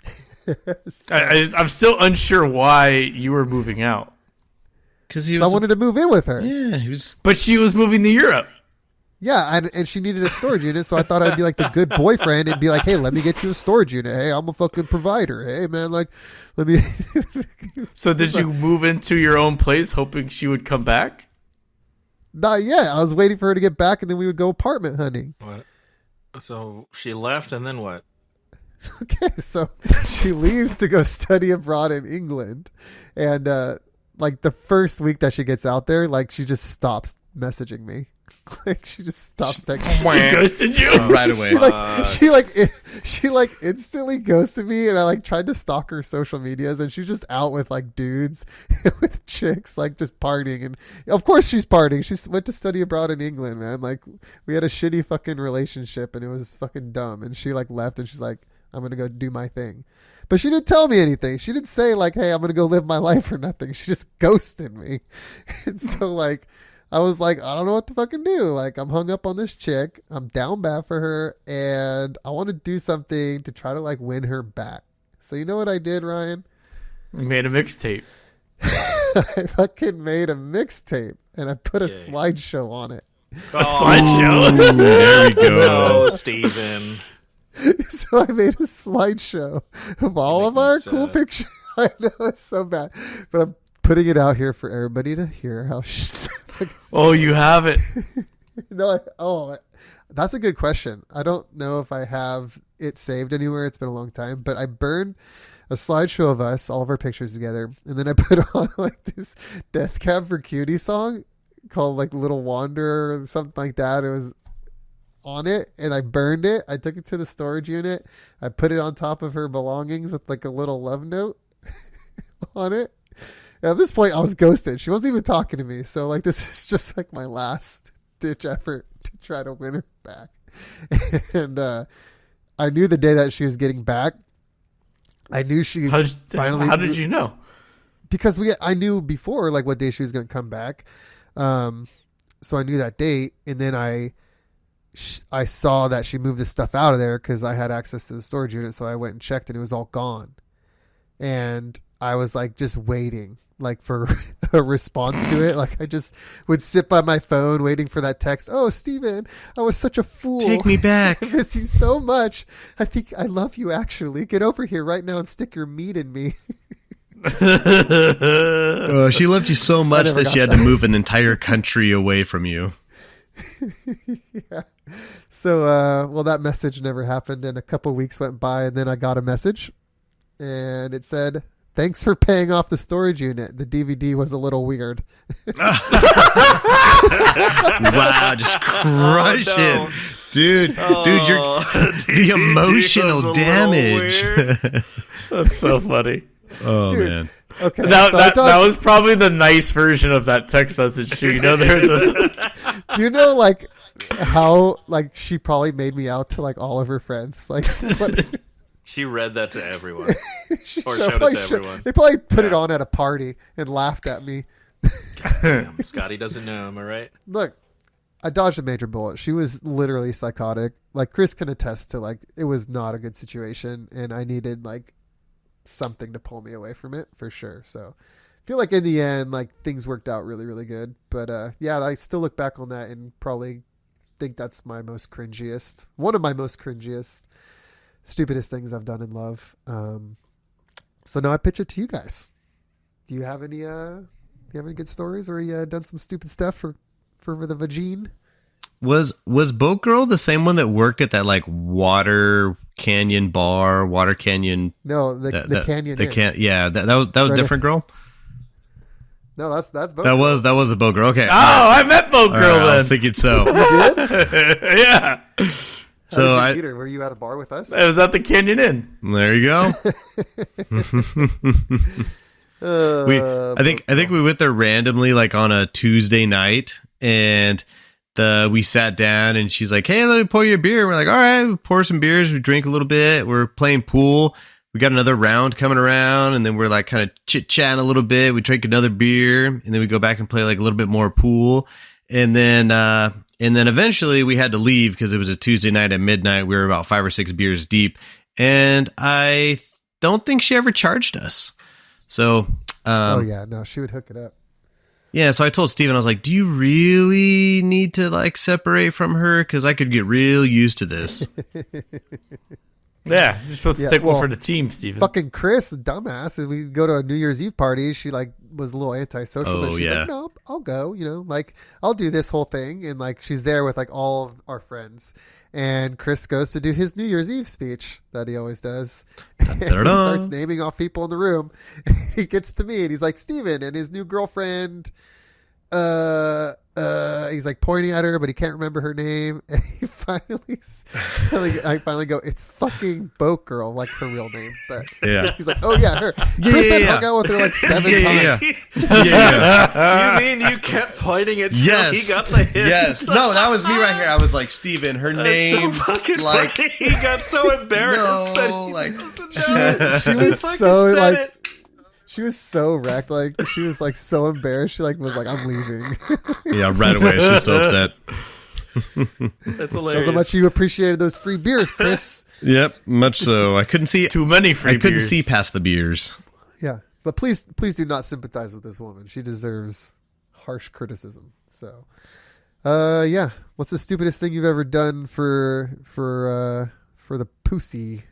I'm still unsure why you were moving out. Because I wanted to move in with her. Yeah, he was. But she was moving to Europe. Yeah, and she needed a storage unit, so I thought I'd be the good boyfriend and be like, hey, let me get you a storage unit. Hey, I'm a fucking provider. Hey, man, let me... So did you move into your own place hoping she would come back? Not yet. I was waiting for her to get back, and then we would go apartment hunting. What? So she left, and then what? Okay, so she leaves to go study abroad in England, and the first week that she gets out there, she just stops messaging me. She just stops texting. She ghosted you right away. She instantly ghosted me, and I tried to stalk her social medias, and she's just out with dudes, with chicks, just partying. And of course she's partying. She went to study abroad in England, man. We had a shitty fucking relationship, and it was fucking dumb. And she left, and she's like, I'm gonna go do my thing. But she didn't tell me anything. She didn't say hey, I'm gonna go live my life or nothing. She just ghosted me. And so I was I don't know what to fucking do. I'm hung up on this chick. I'm down bad for her, and I want to do something to try to win her back. So you know what I did, Ryan? You made a mixtape. I fucking made a mixtape, and I put a slideshow on it. A slideshow? Ooh, there we go. No, Steven. So I made a slideshow of all of our cool pictures. I know it's so bad, but I'm putting it out here for everybody to hear how. Oh, you have it. No, that's a good question. I don't know if I have it saved anywhere. It's been a long time, but I burned a slideshow of us, all of our pictures together, and then I put on this Death Cab for Cutie song called Little Wanderer or something like that. It was on it, and I burned it. I took it to the storage unit. I put it on top of her belongings with a little love note on it. And at this point, I was ghosted. She wasn't even talking to me. So this is just my last ditch effort to try to win her back. And I knew the day that she was getting back. I knew she finally. How did you know? Because I knew before what day she was going to come back. So I knew that date, and then I saw that she moved the stuff out of there because I had access to the storage unit. So I went and checked, and it was all gone. And I was just waiting for a response to it. I just would sit by my phone waiting for that text. Oh, Steven, I was such a fool. Take me back. I miss you so much. I think I love you, actually. Get over here right now and stick your meat in me. She loved you so much that she had to move an entire country away from you. Yeah. So, that message never happened, and a couple weeks went by, and then I got a message, and it said, thanks for paying off the storage unit. The DVD was a little weird. Wow, just crush it. Dude, you're the emotional damage. That's so funny. Oh, dude, man. Okay. That was probably the nice version of that text message too. There's a do you know how she probably made me out to all of her friends? She read that to everyone. Or They showed it to everyone. They probably put it on at a party and laughed at me. Damn, Scotty doesn't know, am I right? Look, I dodged a major bullet. She was literally psychotic. Like, Chris can attest to, like, it was not a good situation, and I needed, like, something to pull me away from it for sure. So I feel like in the end, like, things worked out really, really good. But yeah, I still look back on that and probably think that's my most cringiest, one of my most cringiest, stupidest things I've done in love. So now I pitch it to you guys. Do you have any good stories where you done some stupid stuff for the vagine? Was Boat Girl the same one that worked at that like water canyon bar, water canyon? No, the canyon. Yeah, that was a different girl. No, that's Boat That Girl. was the Boat Girl. Okay. Oh, I met Boat Girl then. I was thinking so. You did? Yeah. So How did you meet her? Were you at a bar with us? It was at the Canyon Inn. There you go. I think we went there randomly, like on a Tuesday night, and we sat down, and she's like, "Hey, let me pour you a beer." We're like, "All right," we pour some beers, we drink a little bit, we're playing pool. We got another round coming around, and then we're like kind of chit-chatting a little bit. We drink another beer, and then we go back and play like a little bit more pool. And then eventually we had to leave because it was a Tuesday night at midnight. We were about 5 or 6 beers deep, and I don't think she ever charged us. So, oh yeah, no, she would hook it up. Yeah, so I told Steven, I was like, "Do you really need to like separate from her? Because I could get real used to this." Yeah, you're supposed to take one for the team, Steven. Fucking Chris, the dumbass. We go to a New Year's Eve party. She like was a little antisocial, but she's like, "No, I'll go. You know, like I'll do this whole thing." And like she's there with like all of our friends. And Chris goes to do his New Year's Eve speech that he always does. And he starts naming off people in the room. He gets to me and he's like, "Steven and his new girlfriend." He's like pointing at her, but he can't remember her name. And he I finally go, "It's fucking Boat Girl," like her real name. But yeah, he's like, "Oh yeah, her." Chris had hung out with her like 7 times. You mean you kept pointing it till he got the hint? Yes. No, that was me right here. I was like, "Steven, her name's so like." funny. He got so embarrassed that he like doesn't know. She was so like. She was so wrecked, like she was like so embarrassed. She like was like, "I'm leaving." Yeah, right away. She was so upset. That's hilarious. Shows how much you appreciated those free beers, Chris. Yep, much so. I couldn't see too many free beers. I couldn't see past the beers. Yeah, but please do not sympathize with this woman. She deserves harsh criticism. So, yeah. What's the stupidest thing you've ever done for the pussy?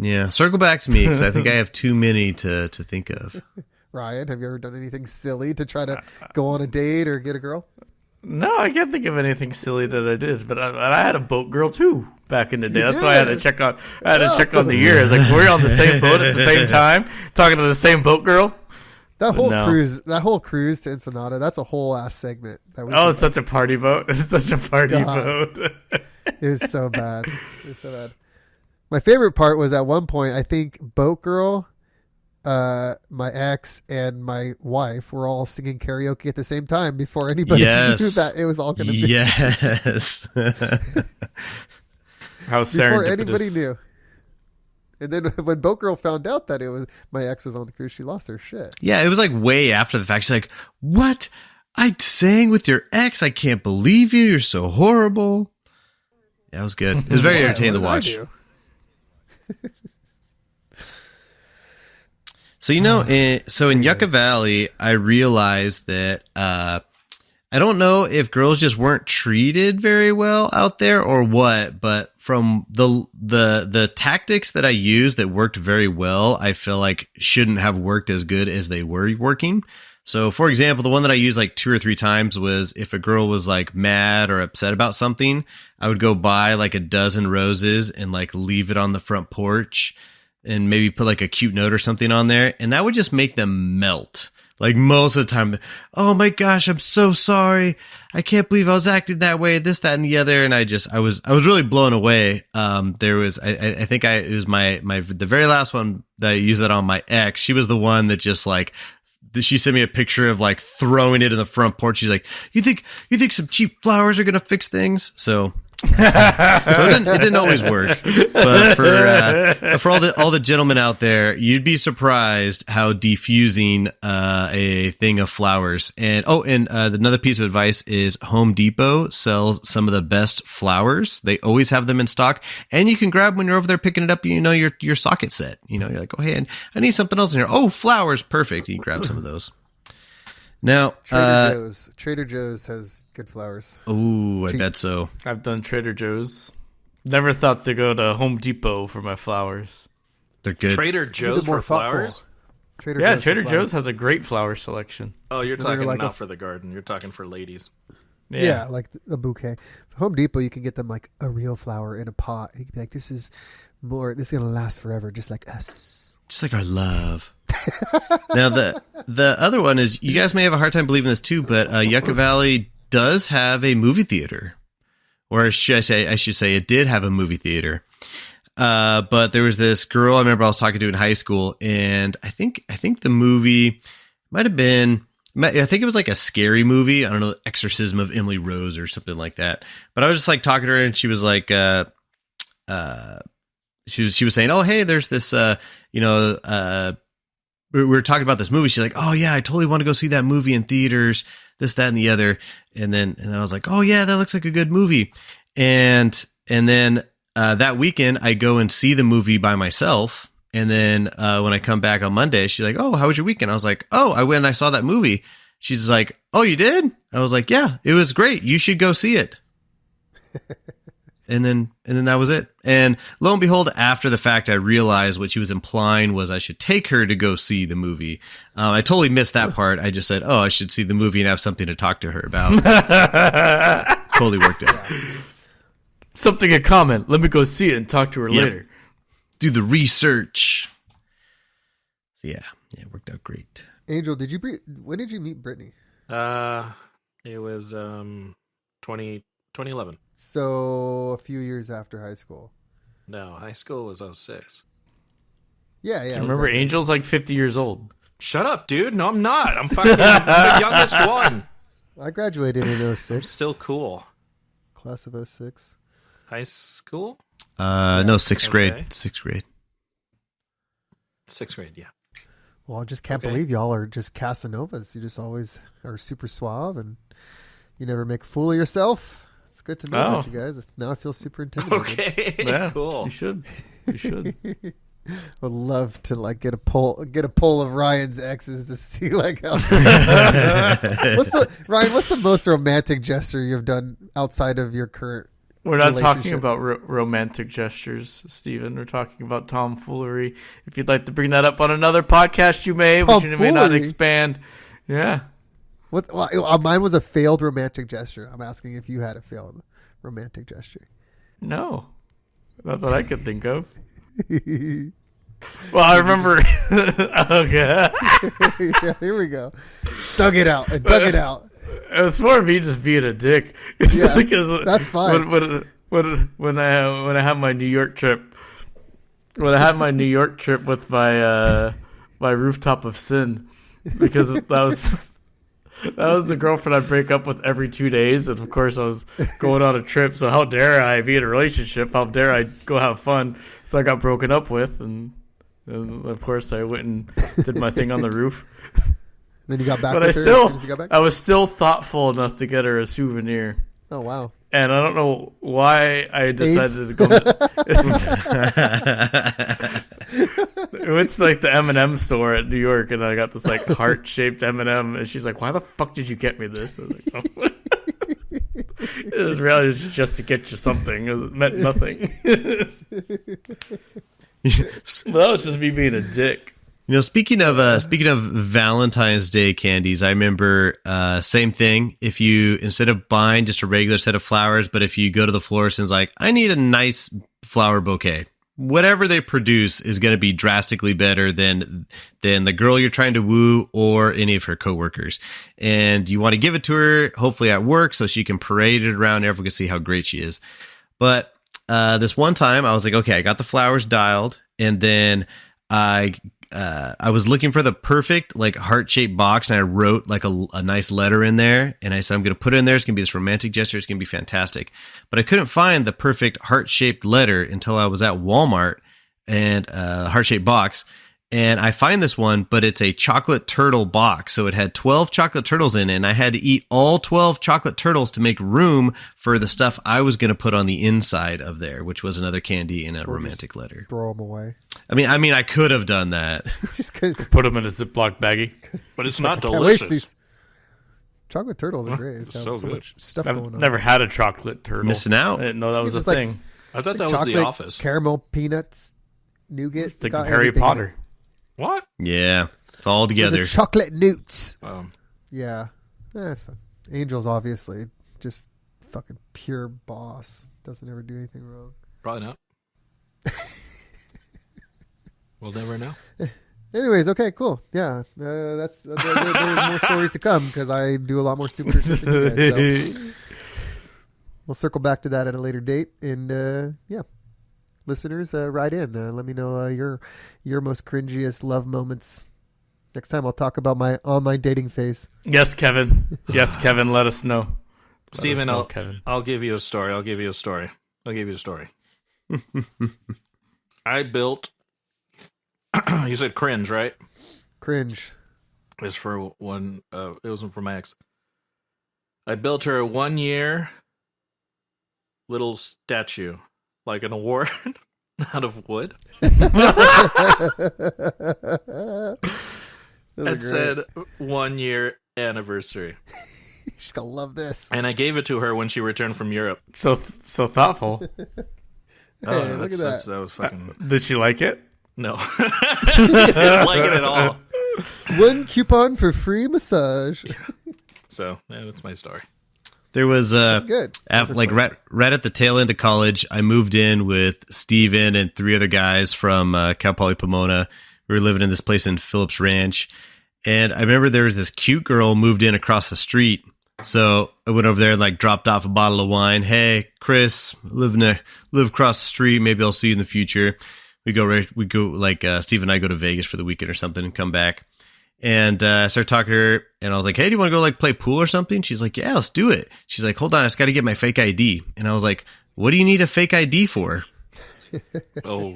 Yeah, circle back to me because I think I have too many to think of. Ryan, have you ever done anything silly to try to go on a date or get a girl? No, I can't think of anything silly that I did, but I had a boat girl too back in the day. That's why I had to check on. Check on the years. Like, were we on the same boat at the same time, talking to the same boat girl? That whole cruise to Ensenada. That's a whole ass segment. It's such a party boat. It's such a party boat. It was so bad. My favorite part was at one point, I think Boat Girl, my ex, and my wife were all singing karaoke at the same time before anybody knew that it was all going to be. Yes. How serendipitous. Before anybody knew. And then when Boat Girl found out that it was my ex was on the cruise, she lost her shit. Yeah, it was like way after the fact. She's like, "What? I sang with your ex? I can't believe you. You're so horrible." Yeah, it was good. It was very entertaining to watch. So, in Yucca Valley, I realized that I don't know if girls just weren't treated very well out there or what, but from the tactics that I used that worked very well, I feel like shouldn't have worked as good as they were working. So, for example, the one that I used like 2 or 3 times was if a girl was like mad or upset about something, I would go buy like a dozen roses and like leave it on the front porch and maybe put like a cute note or something on there. And that would just make them melt. Like most of the time, "Oh my gosh, I'm so sorry. I can't believe I was acting that way, this, that, and the other." And I was really blown away. There was, I think it was the very last one that I used that on my ex. She was the one that just like, she sent me a picture of like throwing it in the front porch. She's like, you think some cheap flowers are going to fix things?" So it didn't always work. But for all the gentlemen out there, you'd be surprised how defusing a thing of flowers. And another piece of advice is Home Depot sells some of the best flowers. They always have them in stock, and you can grab when you're over there picking it up. Your socket set. You're like, oh hey, I need something else in here. Oh, flowers, perfect. You can grab some of those. Now, Trader Joe's has good flowers. Oh, I bet so. I've done Trader Joe's. Never thought to go to Home Depot for my flowers. They're good. Trader Joe's for flowers? Trader Joe's has a great flower selection. Oh, you're talking not for the garden. You're talking for ladies. Yeah, like a bouquet. Home Depot, you can get them like a real flower in a pot. And you can be like, this is going to last forever, just like us. Just like our love. Now, the other one is, you guys may have a hard time believing this too, but Yucca Valley does have a movie theater. Or I should say it did have a movie theater. But there was this girl I remember I was talking to in high school, and I think the movie might have been, I think it was like a scary movie. I don't know, Exorcism of Emily Rose or something like that. But I was just like talking to her, and she was like, she was saying, oh, hey, there's this, we were talking about this movie. She's like, oh yeah, I totally want to go see that movie in theaters, this, that, and the other. And then I was like, oh yeah, that looks like a good movie. And then that weekend I go and see the movie by myself. And then when I come back on Monday, she's like, oh, how was your weekend? I was like, oh, I went and I saw that movie. She's like, oh, you did? I was like, yeah, it was great. You should go see it. And then that was it. And lo and behold, after the fact, I realized what she was implying was I should take her to go see the movie. I totally missed that part. I just said, oh, I should see the movie and have something to talk to her about. Totally worked out. Something in common. Let me go see it and talk to her later. Do the research. So yeah, it worked out great. Angel, when did you meet Brittany? It was 2011. So a few years after high school. No, high school was 06. Yeah. So remember, Angel's like 50 years old. Shut up, dude. No, I'm not. I'm fucking the youngest one. I graduated in 06. I'm still cool. Class of 06. High school? No, sixth grade. Okay. Sixth grade, yeah. Well, I just can't believe y'all are just Casanovas. You just always are super suave and you never make a fool of yourself. It's good to know about you guys. Now I feel super intimidated. Okay, yeah, cool. You should. Would love to like get a poll of Ryan's exes to see like how. What's the most romantic gesture you've done outside of your current? We're not talking about romantic gestures, Stephen. We're talking about tomfoolery. If you'd like to bring that up on another podcast, you may, but you may not expand. Yeah. Mine was a failed romantic gesture. I'm asking if you had a failed romantic gesture. No, not that I could think of. Well, I remember. Okay. Yeah, here we go. Dug it out. It's more of me just being a dick. Yeah, because that's fine. When I had my New York trip, with my my rooftop of sin, because that was the girlfriend I break up with every 2 days, and of course I was going on a trip. So how dare I be in a relationship? How dare I go have fun? So I got broken up with, and of course I went and did my thing on the roof. Then you got back but with her as soon as you got back? I was still thoughtful enough to get her a souvenir. Oh, wow. And I don't know why I decided to go. We went to like the M&M store at New York, and I got this like heart-shaped M&M, and she's like, "Why the fuck did you get me this?" I was like, "Oh." It was really just to get you something. It meant nothing. Well, that was just me being a dick. Speaking of Valentine's Day candies, I remember same thing. If you, instead of buying just a regular set of flowers, but if you go to the florist and is like, I need a nice flower bouquet, whatever they produce is going to be drastically better than the girl you're trying to woo or any of her coworkers. And you want to give it to her, hopefully at work, so she can parade it around. Everyone can see how great she is. But this one time, I was like, okay, I got the flowers dialed, and then I I was looking for the perfect like heart-shaped box, and I wrote like a nice letter in there, and I said I'm going to put it in there. It's going to be this romantic gesture. It's going to be fantastic. But I couldn't find the perfect heart-shaped letter until I was at Walmart and heart-shaped box. And I find this one, but it's a chocolate turtle box. So it had 12 chocolate turtles in it, and I had to eat all 12 chocolate turtles to make room for the stuff I was going to put on the inside of there, which was another candy and a romantic letter. Throw them away. I mean, I could have done that. Just put them in a Ziploc baggie. But it's not Can't waste delicious. these. Chocolate turtles are great. It's got So so good. much stuff I've going on. never had a chocolate turtle. Missing out. I didn't know that was a It's just like- thing. I thought that was chocolate, The Office. caramel, peanuts, nougat. It's like got Harry everything in Potter. it. What? Yeah, it's all There's together. a chocolate newts. Yeah, That's fine. Angels, obviously, just fucking pure boss. Doesn't ever do anything wrong. probably not. We'll never know. Anyways, okay, cool. Yeah, there's more stories to come because I do a lot more stupider shit than you guys. So we'll circle back to that at a later date. And yeah, listeners, write in. Let me know your most cringiest love moments. Next time I'll talk about my online dating phase. Yes, Kevin. Yes, Kevin. Let us know. Steven, Let us know, Kevin. I'll give you a story. I built. You said cringe, right? Cringe. It's for one. It wasn't for my ex. I built her a 1 year little statue, like an award, out of wood. It said 1 year anniversary. She's gonna love this. And I gave it to her when she returned from Europe. So thoughtful. Hey, look at that. That was fucking. Did she like it? No. She didn't like it at all. One coupon for free massage. So, yeah, that's my story. There was Good. like right at the tail end of college, I moved in with Steven and 3 other guys from Cal Poly Pomona. We were living in this place in Phillips Ranch, and I remember there was this cute girl moved in across the street. So I went over there and like dropped off a bottle of wine. Hey, Chris, live across the street. Maybe I'll see you in the future. We go like Steve and I go to Vegas for the weekend or something and come back. And I started talking to her, and I was like, hey, do you want to go like play pool or something? She's like, yeah, let's do it. She's like, hold on, I just got to get my fake ID. And I was like, what do you need a fake ID for? Oh.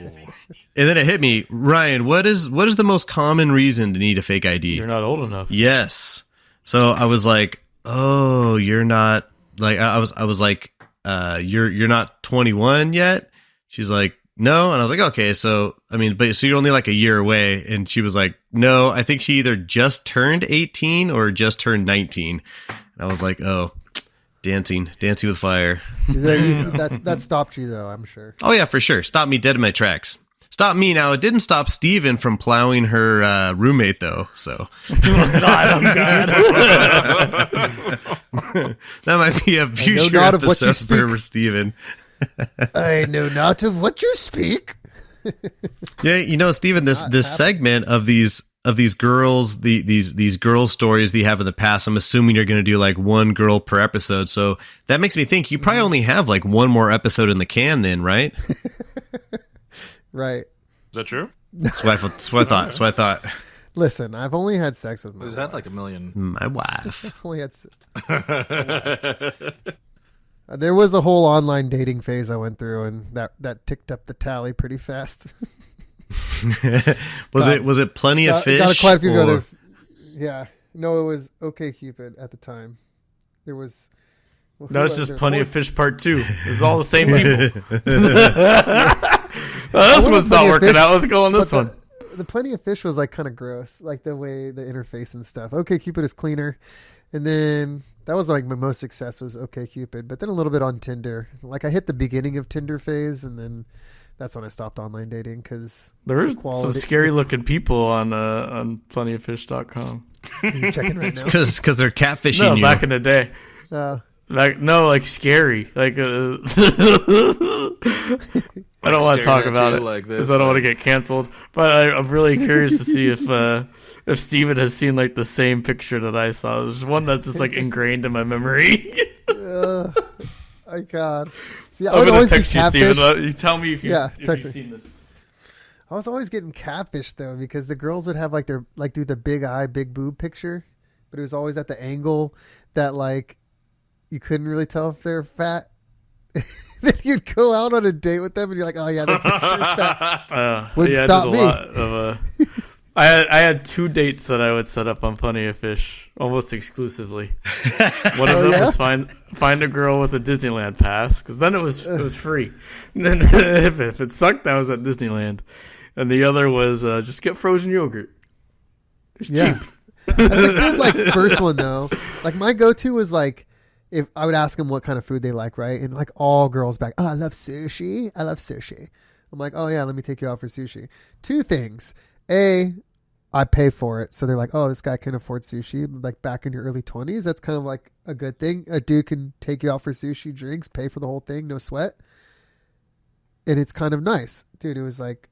And then it hit me, Ryan, what is the most common reason to need a fake ID? You're not old enough. Yes. So I was like, oh, you're not like, I was like, you're not 21 yet? She's like, no. And I was like, okay, so, I mean, but so you're only like a year away. And she was like, no, I think she either just turned 18 or just turned 19. And I was like, oh, dancing with fire. That stopped you though, I'm sure. Oh yeah, for sure. Stopped me dead in my tracks. Stopped me. Now, it didn't stop Steven from plowing her roommate though. So that might be a future episode for Steven. I know not of what you speak. Yeah, you know, Steven, this segment of these girls, these girl stories that you have in the past, I'm assuming you're going to do like one girl per episode. So that makes me think you probably only have like one more episode in the can then, right? Right. Is that true? That's what I thought. Listen, I've only had sex with my Is wife. that like a million? My wife. I've only had there was a whole online dating phase I went through, and that ticked up the tally pretty fast. Was it Plenty of Fish? Got quite a few go. Yeah, no, it was OkCupid at the time. There was. Well, No, it's just Plenty of Fish Part 2. It's all the same people. This one's not working out. Let's go on this one. The Plenty of Fish was like kind of gross, like the way the interface and stuff. OkCupid is cleaner, and then that was like my most success was OkCupid, but then a little bit on Tinder. Like I hit the beginning of Tinder phase, and then that's when I stopped online dating because there is some scary looking people on plentyoffish.com. You're checking right now. Because they're catfishing you. Back in the day. Like scary. Like I don't want to talk about it because I don't want to get canceled. But I'm really curious to see if Steven has seen like the same picture that I saw. There's one that's just like ingrained in my memory. My God. See, I'm going to text you, Steven. You tell me if you've seen this. I was always getting catfished though, because the girls would have like their like do the big eye, big boob picture, but it was always at the angle that like you couldn't really tell if they're fat. Then you'd go out on a date with them and you're like, oh yeah, they're fat. Wouldn't stop me. I had 2 dates that I would set up on Plenty of Fish almost exclusively. One of them was find a girl with a Disneyland pass, because then it was free. And then if it sucked, I was at Disneyland. And the other was just get frozen yogurt. It's cheap. That's a good like first one though. Like my go-to was like, if I would ask them what kind of food they like, right? And like all girls back, oh, I love sushi. I'm like, oh yeah, let me take you out for sushi. 2 things. I pay for it. So they're like, oh, this guy can afford sushi. Like back in your early 20s, that's kind of like a good thing. A dude can take you out for sushi, drinks, pay for the whole thing, no sweat. And it's kind of nice. Dude, it was like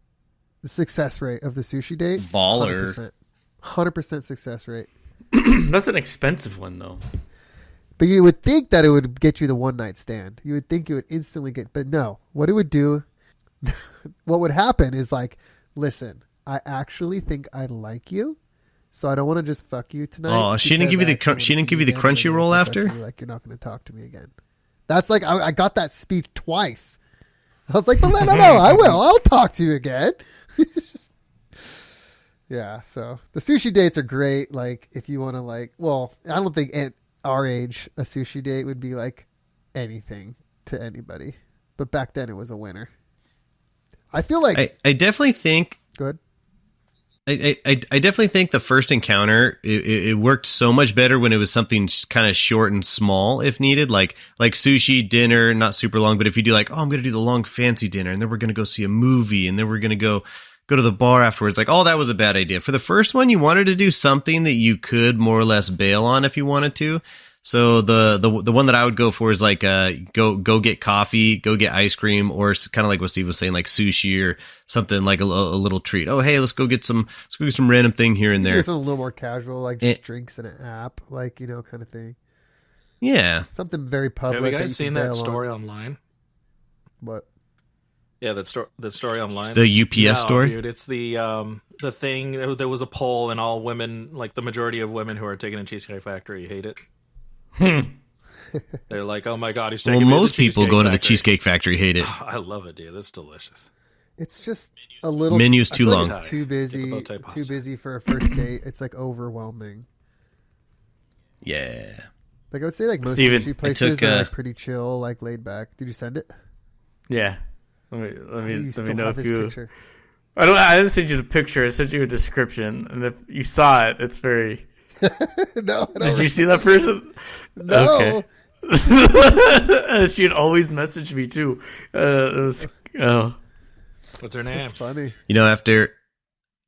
the success rate of the sushi date. Baller. 100% success rate. That's an expensive one though. But you would think that it would get you the one night stand. You would think it would instantly get, but no. What it would do, what would happen is like, listen, I actually think I like you, so I don't want to just fuck you tonight. Oh, she didn't give you the crunchy roll after? Like you're not going to talk to me again. That's like I got that speech twice. I was like, but no, I will. I'll talk to you again. Yeah. So the sushi dates are great. Like if you want to like, well, I don't think at our age a sushi date would be like anything to anybody, but back then it was a winner. I feel like I definitely think. Good. I definitely think the first encounter it worked so much better when it was something kind of short and small if needed, like sushi dinner, not super long, but if you do like, oh, I'm gonna do the long fancy dinner and then we're gonna go see a movie and then we're gonna go to the bar afterwards, like, oh, that was a bad idea. For the first one, you wanted to do something that you could more or less bail on if you wanted to. So the one that I would go for is like go get coffee, go get ice cream, or kind of like what Steve was saying, like sushi or something like a little treat. Oh, hey, let's go get some random thing here and there. Something a little more casual, like just drinks in an app, like kind of thing. Yeah, something very public. Have you guys seen that story online? What? Yeah, the story online. The UPS story, dude. It's the thing. There was a poll, and all women, like the majority of women who are taking a Cheesecake Factory, hate it. They're like, oh my god, he's taking. Well, most people going to the Cheesecake Factory hate it. I love it, dude. That's delicious. It's just a little menu's too long. It's too busy for a first date. It's like overwhelming. Yeah. Like I would say, like most Steven, sushi places are like pretty chill, like laid back. Did you send it? Yeah. Let me know if you. Picture? I didn't send you the picture. I sent you a description, and if you saw it, it's very. No. Did you see that person? No. Okay. She'd always message me too. What's her name? That's funny. After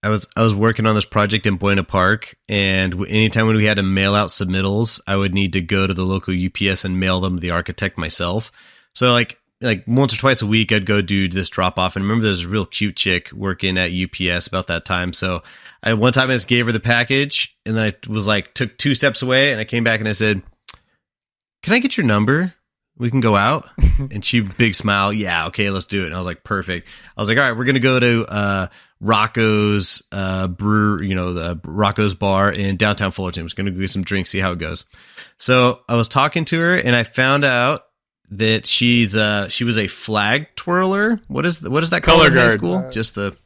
I was working on this project in Buena Park, and anytime when we had to mail out submittals, I would need to go to the local UPS and mail them to the architect myself. So like once or twice a week, I'd go do this drop off. And remember, there's a real cute chick working at UPS about that time. So one time I just gave her the package, and then I was like, took 2 steps away, and I came back and I said, "Can I get your number? We can go out." And she, big smile, "Yeah, okay, let's do it." And I was like, perfect. I was like, all right, we're gonna go to Rocco's brewery, the Rocco's bar in downtown Fullerton. We're just gonna go get some drinks, see how it goes. So I was talking to her, and I found out that she was a flag twirler. What is that called color in high guard school? Just the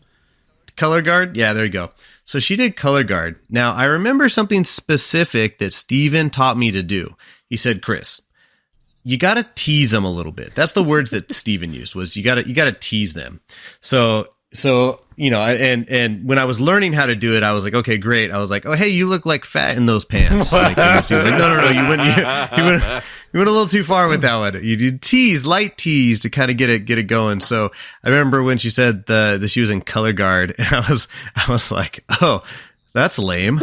color guard? Yeah, there you go. So she did color guard. Now I remember something specific that Steven taught me to do. He said, Chris, you got to tease them a little bit. That's the words that Steven used, was you got to tease them. So and when I was learning how to do it, I was like, okay, great. I was like, oh, hey, you look like fat in those pants. Like, he was like, no, you went a little too far with that one. You did light tease to kind of get it going. So I remember when she said that she was in color guard, and I was like, oh, that's lame.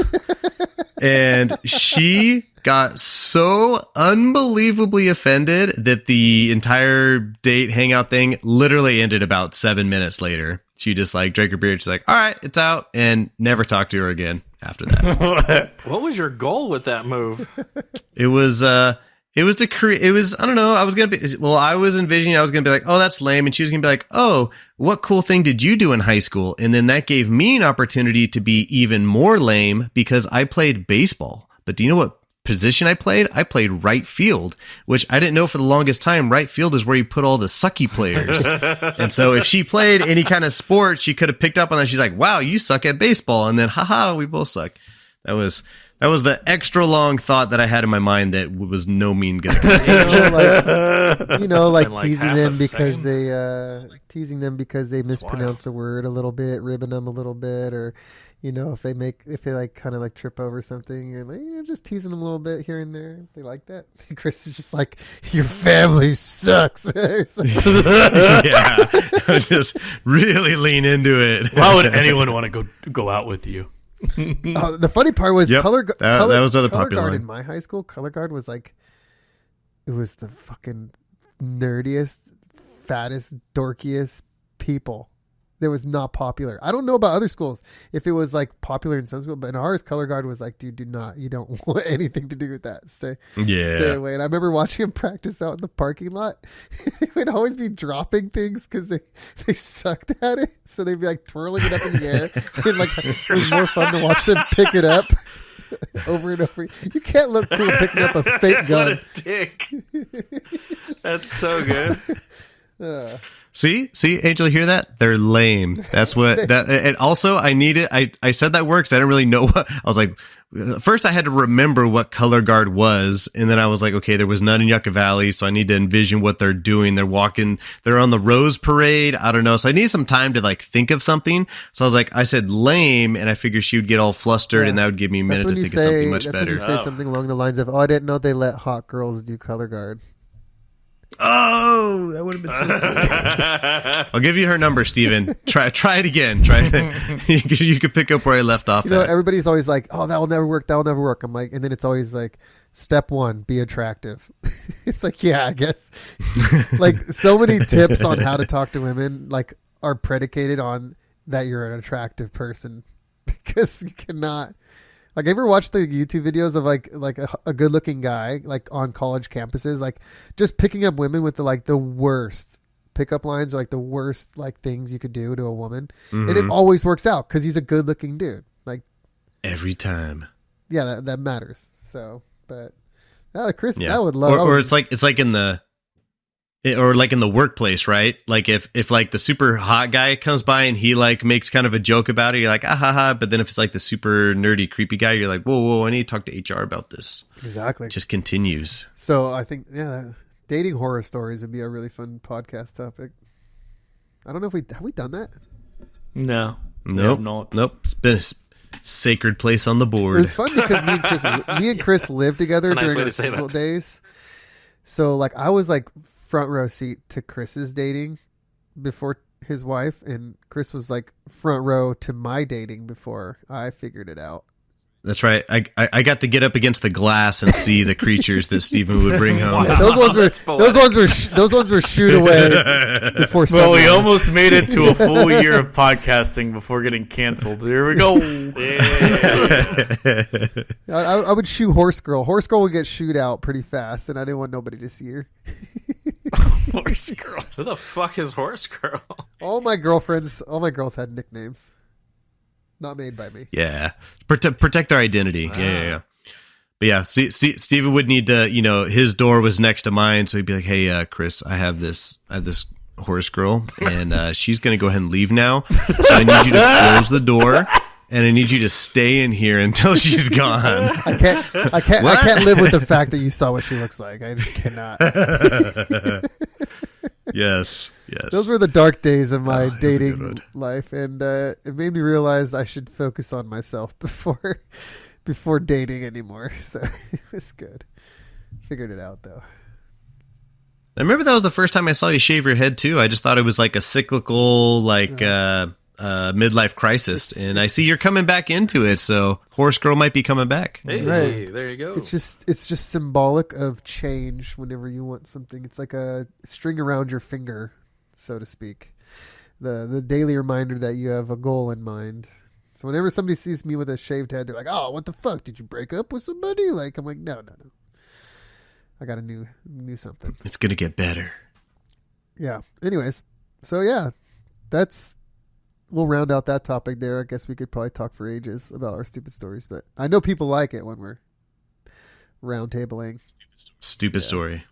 And she got so unbelievably offended that the entire date hangout thing literally ended about 7 minutes later. She just drank her beer. She's like, all right, it's out, and never talked to her again after that. What was your goal with that move? It was It was to create. It was, I don't know. I was envisioning I was gonna be like, oh, that's lame, and she was gonna be like, oh, what cool thing did you do in high school? And then that gave me an opportunity to be even more lame because I played baseball. But do you know what position I played? I played right field, which I didn't know for the longest time. Right field is where you put all the sucky players. And so if she played any kind of sport, she could have picked up on that. She's like, wow, you suck at baseball. And then, haha, we both suck. That was the extra long thought that I had in my mind that was no mean good. Like teasing them because they mispronounced a word a little bit, ribbing them a little bit, or if they like kind of like trip over something, and like, just teasing them a little bit here and there. They like that. Chris is just like, your family sucks. Yeah, just really lean into it. Why would anyone want to go out with you? The funny part was that was another color popular guard line. in my high school. Color guard was like, it was the fucking nerdiest, fattest, dorkiest people. That was not popular. I don't know about other schools if it was like popular in some school, but in ours, color guard was like, dude, you don't want anything to do with that. Stay away. And I remember watching him practice out in the parking lot. He would always be dropping things because they sucked at it, so they'd be like twirling it up in the air. And like it was more fun to watch them pick it up over and over. You can't look cool picking up a fake gun. What a dick. That's so good. See, Angel, hear that? They're lame. That's what that. And also, I said that word because I didn't really know what. I was like, first I had to remember what color guard was, and then I was like, okay, there was none in Yucca Valley, so I need to envision what they're doing. They're on the Rose Parade. I don't know, so I needed some time to like think of something. So I was like, I said lame, and I figured she would get all flustered, and that would give me a minute to think of something much better. When you say something along the lines of, "Oh, I didn't know they let hot girls do color guard." Oh, that would have been so cool. I'll give you her number, Steven. Try it again. You could pick up where I left off. Everybody's always like, "Oh, that will never work. That will never work." I'm like, and then it's always like, step 1, be attractive. It's like, yeah, I guess. Like so many tips on how to talk to women like are predicated on that you're an attractive person, because you cannot. Like, ever watched the YouTube videos of like a good looking guy like on college campuses, like just picking up women with the worst pickup lines, or like the worst like things you could do to a woman, and it always works out because he's a good looking dude. Like every time. Yeah, that matters. So, but Chris, I would love. Or it's like in the. Or like in the workplace, right? Like if like the super hot guy comes by and he like makes kind of a joke about it, you're like, ah ha ha. But then if it's like the super nerdy, creepy guy, you're like, whoa, I need to talk to HR about this. Exactly. It just continues. So I think, dating horror stories would be a really fun podcast topic. I don't know if have we done that? No. Nope. It's been a sacred place on the board. It was fun because me and Chris lived together during our single days. So like I was like front row seat to Chris's dating before his wife, and Chris was like front row to my dating before I figured it out. That's right. I got to get up against the glass and see the creatures that Steven would bring home. Yeah, those ones were shoot away before. Well, we almost made it to a full year of podcasting before getting canceled. Here we go. I would shoot Horse Girl. Horse Girl would get shoot out pretty fast, and I didn't want nobody to see her. Horse Girl. Who the fuck is Horse Girl? All my girls had nicknames. Not made by me. Yeah. Protect their identity. Yeah. But yeah, Steven would need to, his door was next to mine. So he'd be like, hey, Chris, I have this horse girl, and she's going to go ahead and leave now. So I need you to close the door, and I need you to stay in here until she's gone. I can't live with the fact that you saw what she looks like. I just cannot. Yes. Those were the dark days of my dating life, and it made me realize I should focus on myself before dating anymore. So it was good. Figured it out though. I remember that was the first time I saw you shave your head too. I just thought it was like a cyclical, midlife crisis, and I see you're coming back into it. So Horse Girl might be coming back. Hey, right. There you go. It's just symbolic of change. Whenever you want something, it's like a string around your finger, so to speak. The daily reminder that you have a goal in mind. So whenever somebody sees me with a shaved head, they're like, "Oh, what the fuck? Did you break up with somebody?" Like I'm like, no. I got a new something. It's gonna get better. Yeah. Anyways, so yeah, we'll round out that topic there. I guess we could probably talk for ages about our stupid stories, but I know people like it when we're round tabling. Stupid story.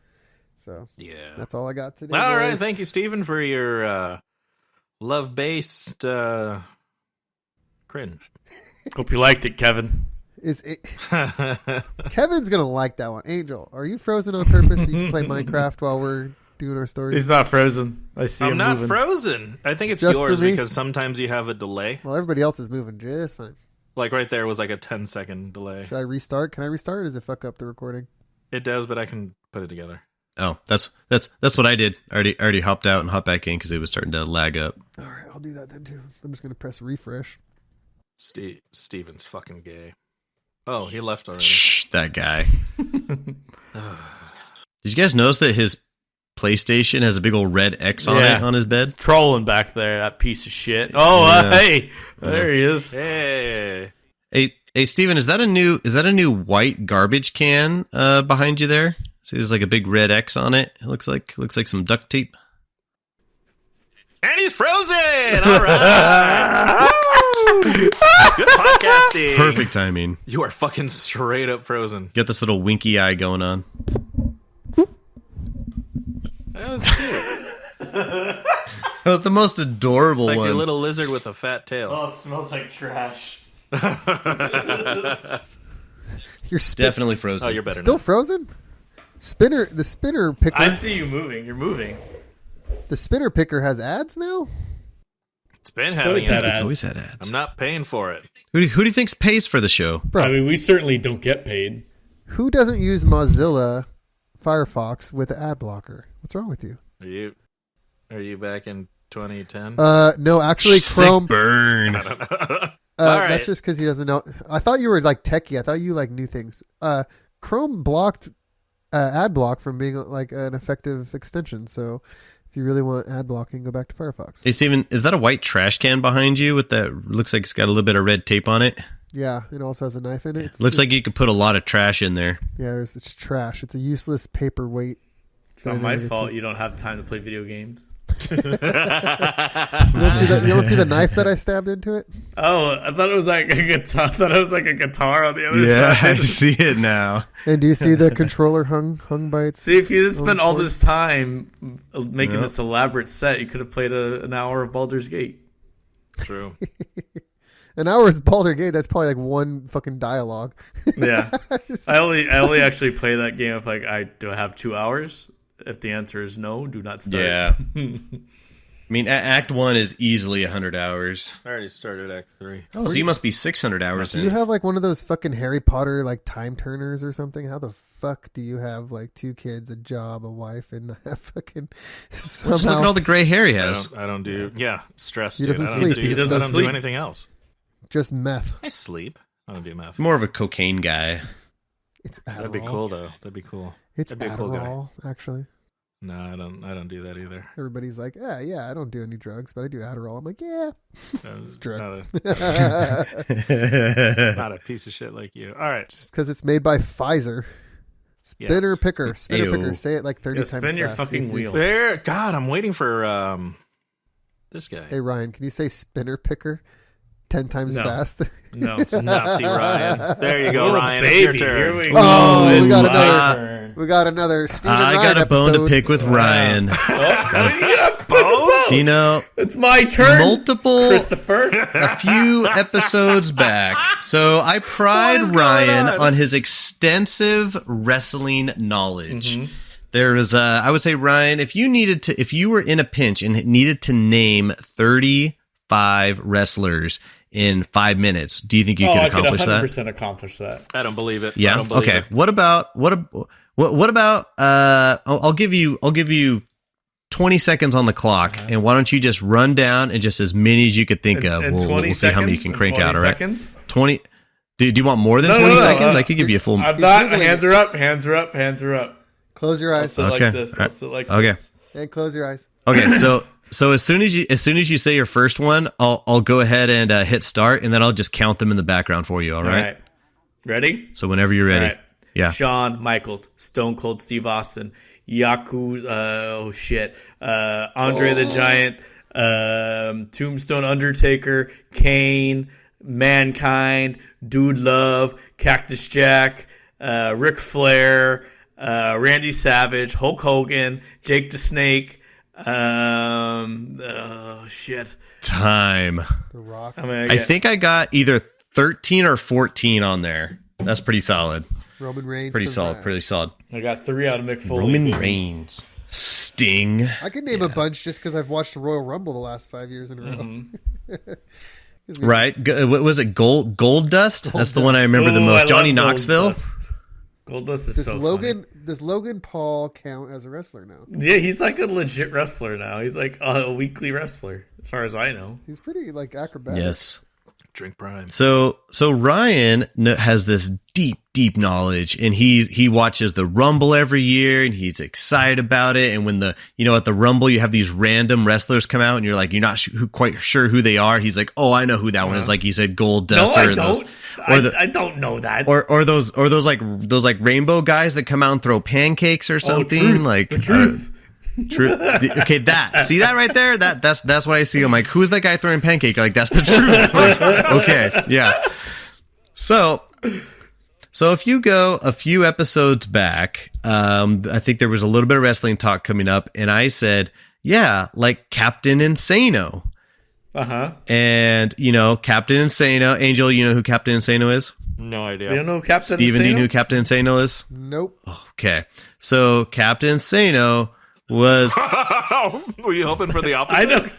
So Yeah. that's all I got today. All right. boys. Thank you, Stephen, for your love-based cringe. Hope you liked it, Kevin. Kevin's gonna like that one. Angel, are you frozen on purpose so you can play Minecraft while we're doing our stories? He's not frozen. I see I'm him not moving. frozen. I think it's Just for yours me? because sometimes you have a delay. Well, everybody else is moving just fine. Like right there was like a 10-second delay. Should I restart? Can I restart? Or does it fuck up the recording? It does, but I can put it together. Oh, that's what I did. I already hopped out and hopped back in because it was starting to lag up. All right, I'll do that then too. I'm just gonna press refresh. Steven's fucking gay. Oh, he left already. Shh, that guy. Did you guys notice that his PlayStation has a big old red X on it on his bed? He's trolling back there, that piece of shit. Oh, Yeah. Hey, there he is. Hey. Hey, Steven, is that a new white garbage can behind you there? See, there's like a big red X on it. It looks like some duct tape. And he's frozen! All right! Good podcasting. Perfect timing. You are fucking straight up frozen. Get this little winky eye going on. That was cute. That was the most adorable It's like one. your little lizard with a fat tail. Oh, it smells like trash. You're Definitely frozen. Oh, you're better still now. frozen. The spinner picker. I see you moving. You're moving. The spinner picker has ads now. It's been always having had it. It's ads. always had ads. I'm not paying for it. Who do you think pays for the show? Bro, I mean, we certainly don't get paid. who doesn't use Mozilla Firefox with ad blocker? What's wrong with you? Are you back in 2010? No, actually, Sick Chrome. burn. All right. That's just because he doesn't know. I thought you were like techie. I thought you like knew things. Chrome blocked ad block from being like an effective extension. So if you really want ad blocking, go back to Firefox. Hey, Steven, is that a white trash can behind you with that? Looks like it's got a little bit of red tape on it. Yeah, it also has a knife in it. Looks like you could put a lot of trash in there. Yeah, it's trash. It's a useless paperweight. It's not my fault you don't have time to play video games. You don't see the knife that I stabbed into it? Oh, I thought it was like a guitar. I thought it was like a guitar on the other Yeah, I side. see it now. And do you see the controller hung by its? See, if you didn't spend all cord? this time making Yep. this elaborate set, you could have played an hour of Baldur's Gate. True. An hour is Baldur's Gate. That's probably like one fucking dialogue. Yeah, I only actually play that game if do I have 2 hours? If the answer is no, do not start. Yeah. I mean, Act 1 is easily 100 hours. I already started Act 3. Oh, So you must be 600 hours do in. you have like one of those fucking Harry Potter like time turners or something? How the fuck do you have like 2 kids, a job, a wife, and a fucking Just look at somehow all the gray hair he has. I don't do. Yeah, stress. He Dude. doesn't I don't sleep. Do, He I just don't doesn't do sleep. anything else. just meth? I sleep. I don't do meth. More of a cocaine guy. It's Adderall. That'd be cool though. That'd be cool. It's That'd be a cool guy. Adderall, actually. No, I don't do that either. Everybody's like, yeah, I don't do any drugs, but I do Adderall. I'm like, yeah, it's a drug. Not a piece of shit like you. All right. Just because it's made by Pfizer. Spinner picker. Spinner Ayo. picker. Say it like 30 Yeah, times spin your fast. fucking See if you- wheel. There. God, I'm waiting for this guy. Hey, Ryan, can you say spinner picker 10 times No. fast? No, Nazi Ryan. There you go, Little Ryan. It's your baby, turn. here we go. Oh, we It's got my another- turn. We got another Stephen I Ryan got a bone to episode. pick with Ryan. Bones? You know, It's my turn. multiple, Christopher. a few episodes back. So I What pride is going Ryan on? on his extensive wrestling knowledge. Mm-hmm. There was, I would say, Ryan, if you were in a pinch and needed to name 35 wrestlers in 5 minutes, do you think you could accomplish I could that? 100% accomplish that. I don't believe it. I Yeah. don't believe Okay. it. What about? I'll give you 20 seconds on the clock, and why don't you just run down and just as many as you could think of. In We'll 20 see how many you seconds? can In crank 20 out. All right. seconds? 20. Do you want more than No, 20 no, seconds? I could give you a full. I'm not. Googling Hands it. are up. Hands are up. Hands are up. Close your I'll eyes. sit Okay. like this. I'll sit like Okay. this. And close your eyes. Okay. So as soon as you say your first one, I'll go ahead and hit start, and then I'll just count them in the background for you. All right. Ready? So whenever you're ready. All right. Yeah. Shawn Michaels, Stone Cold Steve Austin, Andre the Giant, Tombstone Undertaker, Kane, Mankind, Dude Love, Cactus Jack, Ric Flair, Randy Savage, Hulk Hogan, Jake the Snake. Time. The Rock. I think I got either 13 or 14 on there. That's pretty solid. Roman Reigns. Pretty solid. I got 3 out of Mick Foley. Roman Reigns. Sting. I could name a bunch just because I've watched the Royal Rumble the last 5 years in a row. Right. What was it? Gold Dust? That's the one I remember the most. Johnny Knoxville. Goldust is so funny. Does Logan Paul count as a wrestler now? Yeah, he's like a legit wrestler now. He's like a weekly wrestler, as far as I know. He's pretty like acrobatic. Yes. Drink Prime. So Ryan has this deep knowledge, and he watches the Rumble every year, and he's excited about it. And when at the Rumble you have these random wrestlers come out, and you're like, you're not quite sure who they are. He's like, oh, I know who that one is. Like he said, Gold Dust. No, I don't. I don't know that. Or those like rainbow guys that come out and throw pancakes or something. Truth. Like The Truth. True. Okay, see that right there? That's what I see. I'm like, who's that guy throwing pancake? Like, that's the truth. Like, okay, yeah. So if you go a few episodes back, I think there was a little bit of wrestling talk coming up, and I said, yeah, like Captain Insano. And Captain Insano, Angel, you know who Captain Insano is? No idea. You don't know who Captain Steven, Insano? do you know who Captain Insano is? Nope. Okay, so Captain Insano was. Were you hoping for the opposite? I know.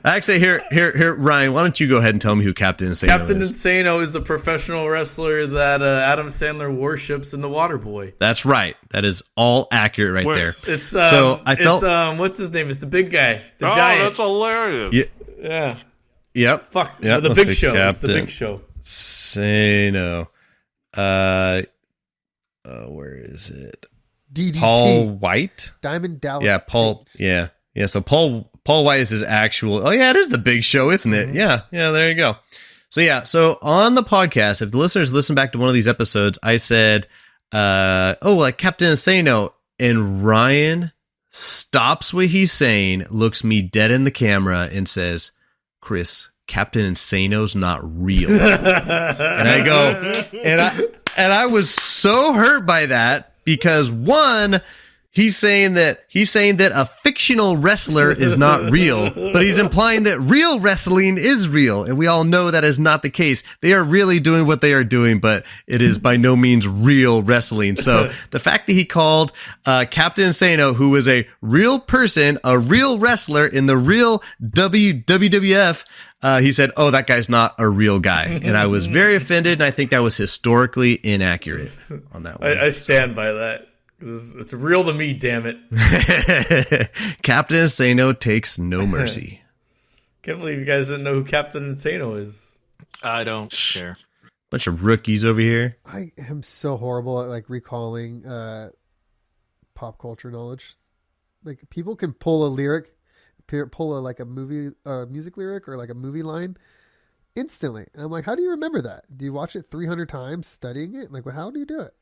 Actually, here, Ryan, why don't you go ahead and tell me who Captain Insano Captain is? Insano is the professional wrestler that Adam Sandler worships in The Waterboy. That's right. That is all accurate right there. It's so I felt. What's his name? It's the big guy, the giant. That's hilarious. Yeah. Yep. Fuck. Yep. The Let's Big see, Show. It's Captain the Big Show. Insano. Where is it? DDT. Paul White. Diamond Dallas. Yeah, Paul. Yeah. So Paul White is his actual. Oh yeah, it is the Big Show, isn't it? Yeah. There you go. So on the podcast, if the listeners listen back to one of these episodes, I said, like Captain Insano, and Ryan stops what he's saying, looks me dead in the camera, and says, "Chris, Captain Insano's not real." And I go, and I was so hurt by that. Because one, he's saying that a fictional wrestler is not real, but he's implying that real wrestling is real, and we all know that is not the case. They are really doing what they are doing, but it is by no means real wrestling. So the fact that he called Captain Insano, who was a real person, a real wrestler in the real WWF, he said, "Oh, that guy's not a real guy," and I was very offended, and I think that was historically inaccurate on that one. I stand by that. It's real to me, damn it. Captain Insano takes no mercy. Can't believe you guys didn't know who Captain Insano is. I don't care. Bunch of rookies over here. I am so horrible at like recalling pop culture knowledge. Like people can pull a lyric, pull a music lyric or like a movie line instantly. And I'm like, how do you remember that? Do you watch it 300 times studying it? Like, well, how do you do it?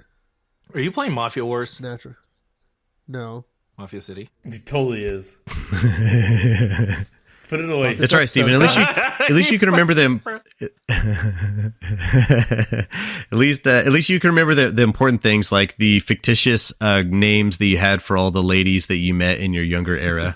Are you playing Mafia Wars? Natural. No. Mafia City? He totally is. Put it away. That's right, Steven. At least you can remember them. At least you can remember the important things like the fictitious names that you had for all the ladies that you met in your younger era.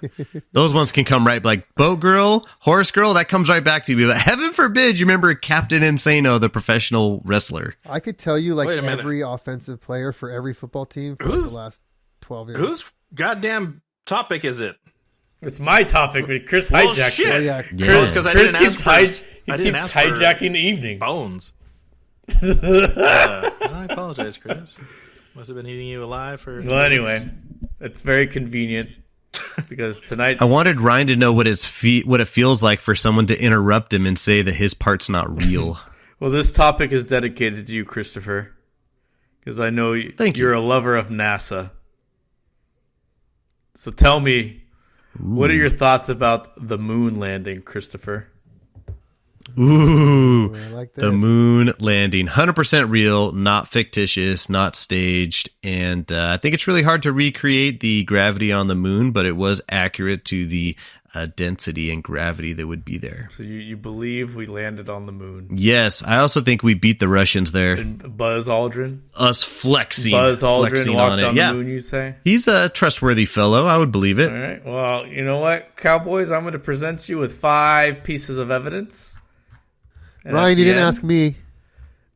Those ones can come right, like Boat Girl, Horse Girl. That comes right back to you. But heaven forbid you remember Captain Insano, the professional wrestler. I could tell you like every offensive player for every football team for the last 12 years. Whose goddamn topic is it? It's my topic with Chris Well, hijacked. shit. Oh, yeah. Because I didn't ask for. He I keeps didn't ask for hijacking the evening. bones. I apologize, Chris. Must have been eating you alive for. Well, anyway, it's very convenient because tonight I wanted Ryan to know what it feels like for someone to interrupt him and say that his part's not real. Well, this topic is dedicated to you, Christopher, because I know you're a lover of NASA. So tell me, what are your thoughts about the moon landing, Christopher? Ooh, I like this. the moon landing. 100% real, not fictitious, not staged. And I think it's really hard to recreate the gravity on the moon, but it was accurate to the density and gravity that would be there. So you believe we landed on the moon? Yes, I also think we beat the Russians there. And Buzz Aldrin? Us flexing. Buzz Aldrin flexing walked on it. on Yeah. the moon, you say? He's a trustworthy fellow. I would believe it. All right. Well, you know what, Cowboys? I'm going to present you with 5 pieces of evidence. And Ryan, at you the didn't end, ask me.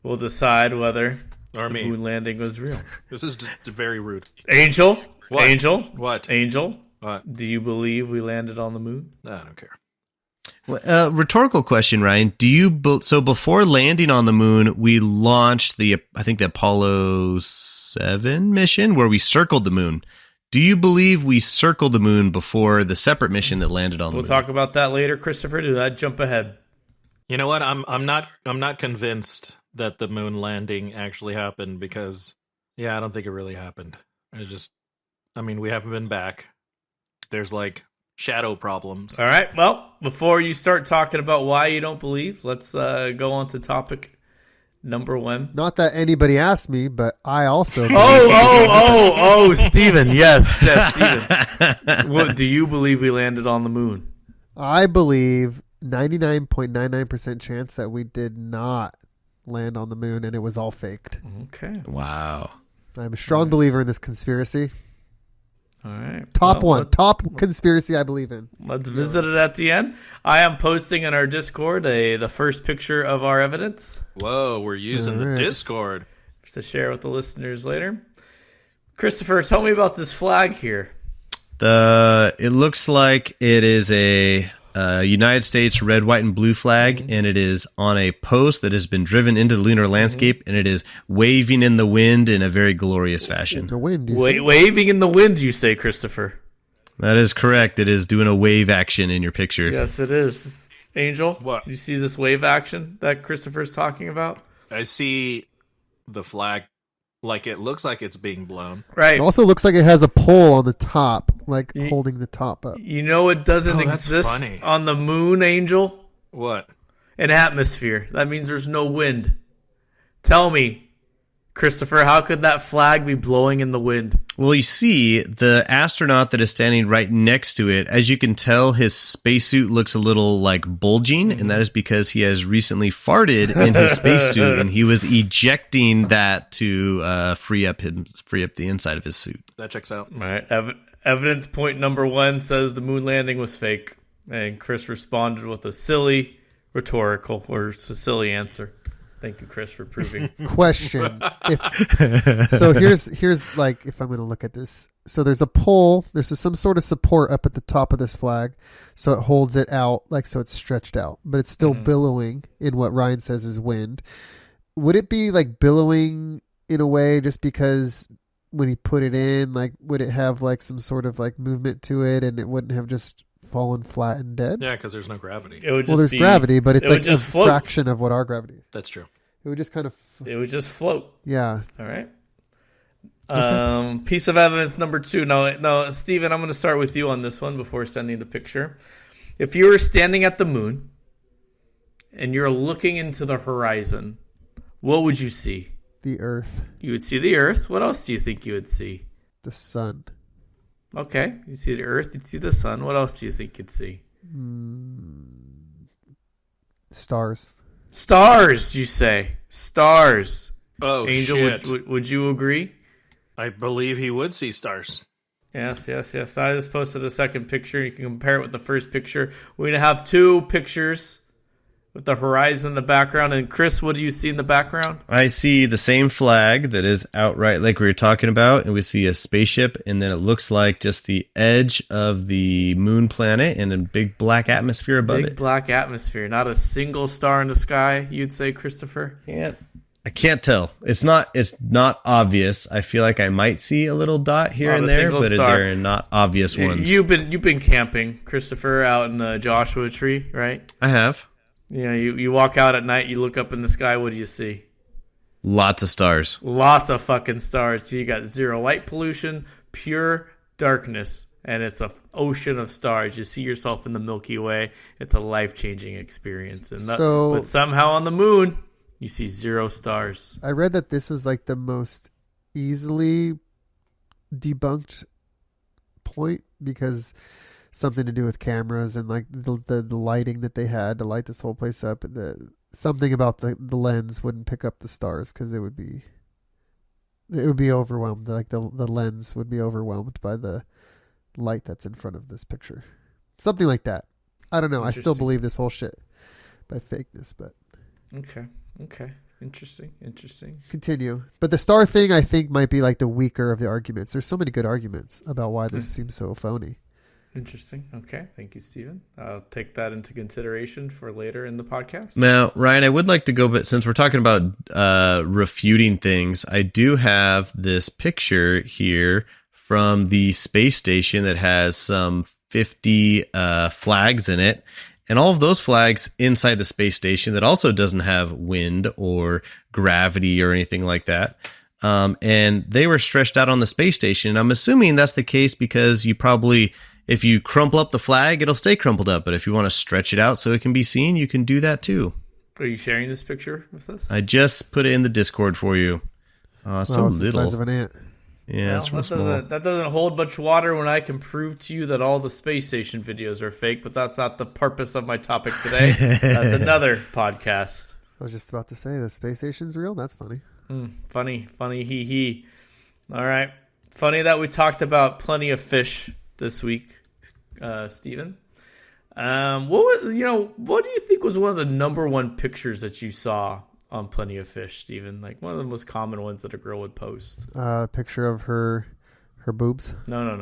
We'll decide whether Or the me. moon landing was real. This is very rude. Angel? What? Angel? What? Angel? What? Do you believe we landed on the moon? I don't care. Rhetorical question, Ryan. Do you so before landing on the moon, we launched the Apollo 7 mission where we circled the moon. Do you believe we circled the moon before the separate mission that landed on the We'll moon? talk about that later, Christopher. Do that jump ahead? You know what? I'm not convinced that the moon landing actually happened because I don't think it really happened. We haven't been back. There's like shadow problems. All right. Well, before you start talking about why you don't believe, let's go on to topic number 1. Not that anybody asked me, but I also. Steven. Yes, Steven. What, do you believe we landed on the moon? I believe 99.99% chance that we did not land on the moon and it was all faked. Okay. Wow. I'm a strong believer in this conspiracy. All right. Top conspiracy I believe in. Let's visit it at the end. I am posting in our Discord the first picture of our evidence Whoa, we're using the Alright. Discord. to share with the listeners later. Christopher, tell me about this flag here. It looks like it is a United States red, white, and blue flag, and it is on a post that has been driven into the lunar landscape, and it is waving in the wind in a very glorious fashion. The wind. You see? Waving in the wind, you say, Christopher? That is correct. It is doing a wave action in your picture. Yes, it is. Angel, What? You see this wave action that Christopher's talking about? I see the flag like it looks like it's being blown. Right. It also looks like it has a pole on the top, like Ye- holding the top up. You know it doesn't Oh, that's exist funny. on the moon, Angel? What? An atmosphere. That means there's no wind. Tell me, Christopher, how could that flag be blowing in the wind? Well, you see, the astronaut that is standing right next to it, as you can tell, his spacesuit looks a little like bulging, and that is because he has recently farted in his spacesuit, and he was ejecting that to free up the inside of his suit. That checks out. All right. Evidence point number 1 says the moon landing was fake, and Chris responded with a silly rhetorical or silly answer. Thank you, Chris, for proving. Question. So here's like, if I'm going to look at this. So there's a pole. There's some sort of support up at the top of this flag. So it holds it out, like so it's stretched out. But it's still billowing in what Ryan says is wind. Would it be like billowing in a way just because when he put it in, like would it have like some sort of like movement to it and it wouldn't have just fallen flat and dead? Yeah, because there's no gravity. It would just Well, there's be, gravity, but it's it would like a just float. fraction of what our gravity is. That's true. It would just kind of, It would just float. yeah. All right. Piece of evidence number 2. No, Steven, I'm going to start with you on this one before sending the picture. If you were standing at the moon and you're looking into the horizon, what would you see? The Earth, You would see the Earth. What else do you think you would see? the sun, Okay, you see the Earth, you'd see the sun. What else do you think you'd see? stars. Stars, you say. Stars. Oh, Angel, shit. would you agree? I believe he would see stars. Yes. I just posted a second picture. You can compare it with the first picture. We're going to have 2 pictures with the horizon in the background. And Chris, what do you see in the background? I see the same flag that is outright like we were talking about, and we see a spaceship, and then it looks like just the edge of the moon planet and a big black atmosphere above Big it. black atmosphere. Not a single star in the sky, you'd say, Christopher? I can't tell. It's not obvious. I feel like I might see a little dot here Not and a there, single but star. they're not obvious ones. You've been camping, Christopher, out in the Joshua Tree, right? I have You know, you walk out at night, you look up in the sky, what do you see? lots of stars. Lots of fucking stars. You got zero light pollution, pure darkness. and it's an ocean of stars. You see yourself in the Milky Way. It's a life-changing experience. But somehow on the moon, you see 0 stars. I read that this was like the most easily debunked point because something to do with cameras and like the lighting that they had to light this whole place up. Something about the lens wouldn't pick up the stars because it would be overwhelmed. Like the lens would be overwhelmed by the light that's in front of this picture. Something like that. I don't know. I still believe this whole shit by fakeness, but okay. Interesting. Continue. But the star thing I think might be like the weaker of the arguments. There's so many good arguments about why this seems so phony. Interesting. Okay. Thank you, Stephen. I'll take that into consideration for later in the podcast. Now, Ryan, I would like to go, but since we're talking about refuting things, I do have this picture here from the space station that has some 50 flags in it. And all of those flags inside the space station that also doesn't have wind or gravity or anything like that. And they were stretched out on the space station. I'm assuming that's the case because you probably, if you crumple up the flag, it'll stay crumpled up. But if you want to stretch it out so it can be seen, you can do that too. Are you sharing this picture with us? I just put it in the Discord for you. It's the size of an ant. Yeah, well, that doesn't hold much water when I can prove to you that all the space station videos are fake, but that's not the purpose of my topic today. That's another podcast. I was just about to say the space station's real. That's funny. Funny, hee. All right. Funny that we talked about Plenty of Fish this week, Stephen. What do you think was one of the number one pictures that you saw on Plenty of Fish, Stephen? Like one of the most common ones that a girl would post. A picture of her boobs. No.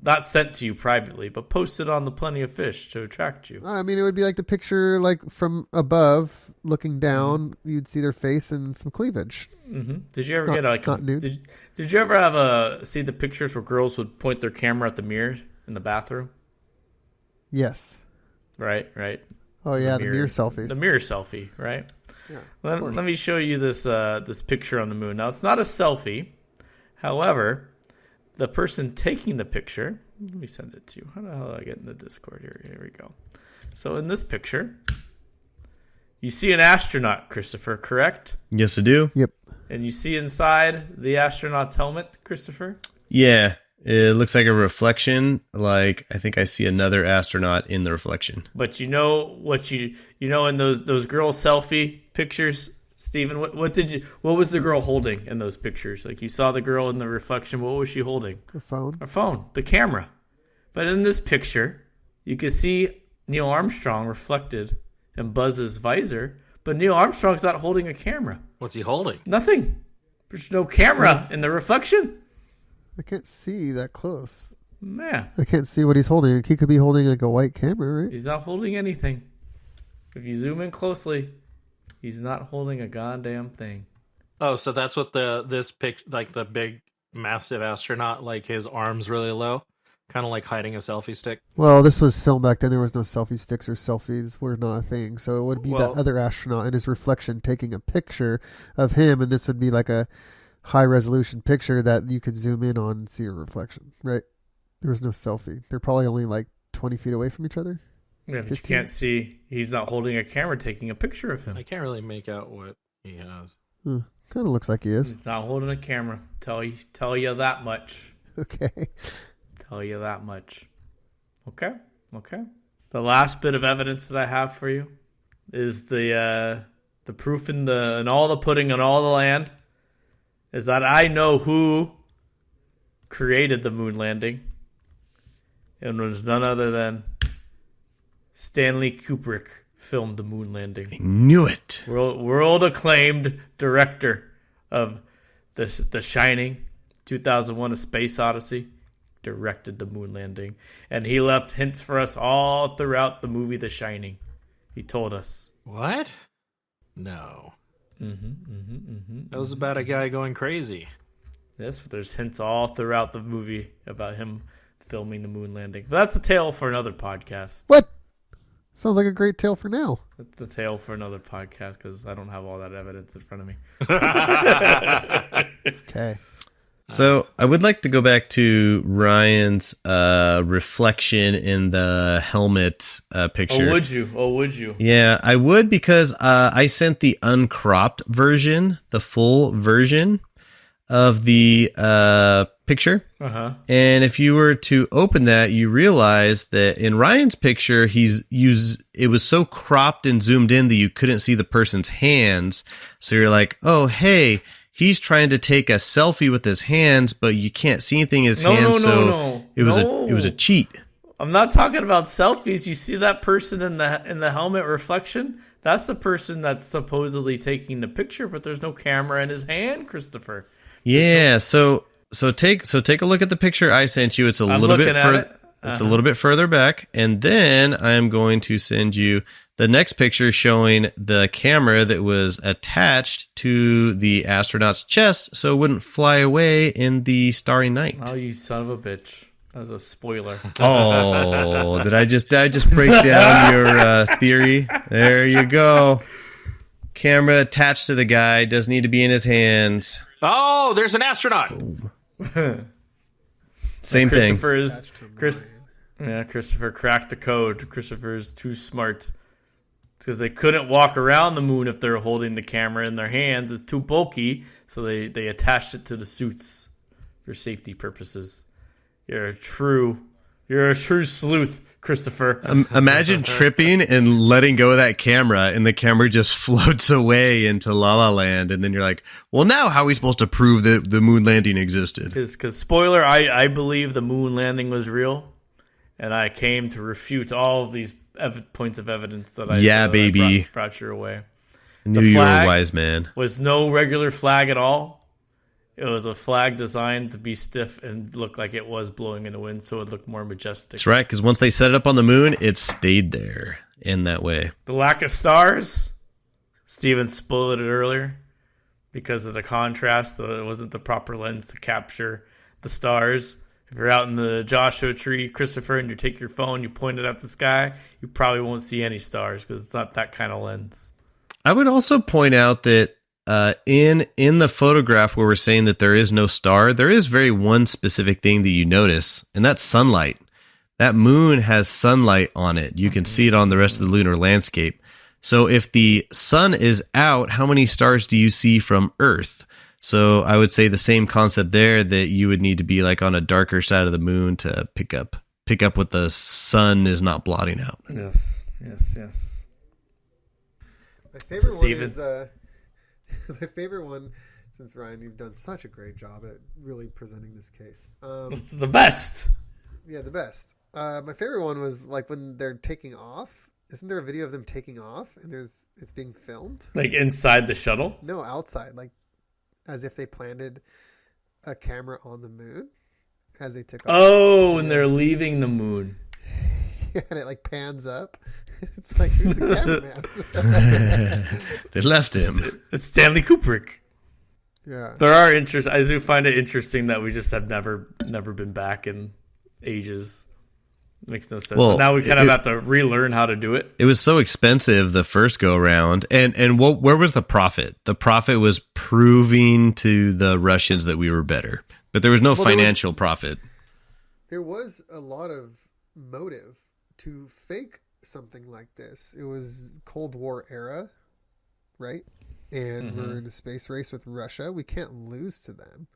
Not sent to you privately, but posted on the Plenty of Fish to attract you. I mean, it would be like the picture, like from above, looking down. You'd see their face and some cleavage. Mm-hmm. Did you ever not nude? Did you ever have see the pictures where girls would point their camera at the mirror in the bathroom? Yes. Right. Oh yeah, the mirror selfies. The mirror selfie, right? Yeah. Let me show you this this picture on the moon. Now it's not a selfie, however, the person taking the picture. Let me send it to you. How the hell do I get in the Discord here? Here we go. So in this picture, you see an astronaut, Christopher, correct? Yes, I do. Yep. And you see inside the astronaut's helmet, Christopher? Yeah. It looks like a reflection. Like I think I see another astronaut in the reflection. But you know what you know in those girl selfie pictures, Stephen, what was the girl holding in those pictures? Like you saw the girl in the reflection, what was she holding? A phone. Her phone, the camera. But in this picture, you can see Neil Armstrong reflected in Buzz's visor, but Neil Armstrong's not holding a camera. What's he holding? Nothing. There's no camera in the reflection. I can't see that close. Yeah. I can't see what he's holding. He could be holding like a white camera, right? He's not holding anything. If you zoom in closely, he's not holding a goddamn thing. Oh, so that's what this pic, like the big, massive astronaut, like his arms really low, kind of like hiding a selfie stick. Well, this was filmed back then. There was no selfie sticks or selfies were not a thing. So it would be the other astronaut and his reflection taking a picture of him, and this would be like a high resolution picture that you could zoom in on and see a reflection, right? There was no selfie. They're probably only like 20 feet away from each other. Yeah, but you can't see. He's not holding a camera taking a picture of him. I can't really make out what he has. Kind of looks like he is. He's not holding a camera. Tell you that much. Okay. Tell you that much. Okay. The last bit of evidence that I have for you is the proof in all the pudding on all the land is that I know who created the moon landing. And it was none other than Stanley Kubrick filmed the moon landing. I knew it. World acclaimed director of The Shining, 2001: A Space Odyssey, directed the moon landing. And he left hints for us all throughout the movie The Shining. He told us. What? No. That was about a guy going crazy. Yes, there's hints all throughout the movie about him filming the moon landing. But that's a tale for another podcast. What? Sounds like a great tale for now. That's the tale for another podcast because I don't have all that evidence in front of me. Okay. So I would like to go back to Ryan's reflection in the helmet picture. Oh, would you? Yeah, I would, because I sent the uncropped version, the full version of the picture. Uh-huh. And if you were to open that, you realize that in Ryan's picture, it was so cropped and zoomed in that you couldn't see the person's hands. So you're like, oh, hey, he's trying to take a selfie with his hands, but you can't see anything in his hands. No. It was a cheat. I'm not talking about selfies. You see that person in the helmet reflection? That's the person that's supposedly taking the picture, but there's no camera in his hand, Christopher. Yeah, so take a look at the picture I sent you. It's a little bit further. It's a little bit further back, and then I am going to send you the next picture showing the camera that was attached to the astronaut's chest, so it wouldn't fly away in the starry night. Oh, you son of a bitch! That was a spoiler. Oh, did I just break down your theory? There you go. Camera attached to the guy, doesn't need to be in his hands. Oh, there's an astronaut. Same thing. Christopher cracked the code. Christopher is too smart. Because they couldn't walk around the moon if they're holding the camera in their hands. It's too bulky, so they attached it to the suits for safety purposes. You're a true sleuth, Christopher. Imagine tripping and letting go of that camera, and the camera just floats away into La La Land, and then you're like, well, now how are we supposed to prove that the moon landing existed? Because spoiler, I believe the moon landing was real, and I came to refute all of these points of evidence that I brought your way. I knew you were a wise man. Was no regular flag at all. It was a flag designed to be stiff and look like it was blowing in the wind, so it looked more majestic. That's right, because once they set it up on the moon, it stayed there in that way. The lack of stars, Steven spoiled it earlier, because of the contrast. It wasn't the proper lens to capture the stars. If you're out in the Joshua Tree, Christopher, and you take your phone, you point it at the sky, you probably won't see any stars because it's not that kind of lens. I would also point out that in the photograph where we're saying that there is no star, there is very one specific thing that you notice, and that's sunlight. That moon has sunlight on it. You can see it on the rest of the lunar landscape. So if the sun is out, how many stars do you see from Earth? So I would say the same concept there, that you would need to be like on a darker side of the moon to pick up what the sun is not blotting out. Yes. My favorite one is my favorite one, since Ryan, you've done such a great job at really presenting this case. It's the best. Yeah, the best. My favorite one was like when they're taking off. Isn't there a video of them taking off and it's being filmed? Like inside the shuttle? No, outside, like as if they planted a camera on the moon as they took off. Oh, and they're leaving the moon. Yeah, and it like pans up. It's like, who's the cameraman? They left him. It's Stanley Kubrick. Yeah. There are I do find it interesting that we just have never been back in ages. It makes no sense. Well, and now we kind of have to relearn how to do it. It was so expensive the first go around, and where was the profit? The profit was proving to the Russians that we were better, but there was no financial profit. There was a lot of motive to fake something like this. It was Cold War era, right? And we're in a space race with Russia. We can't lose to them.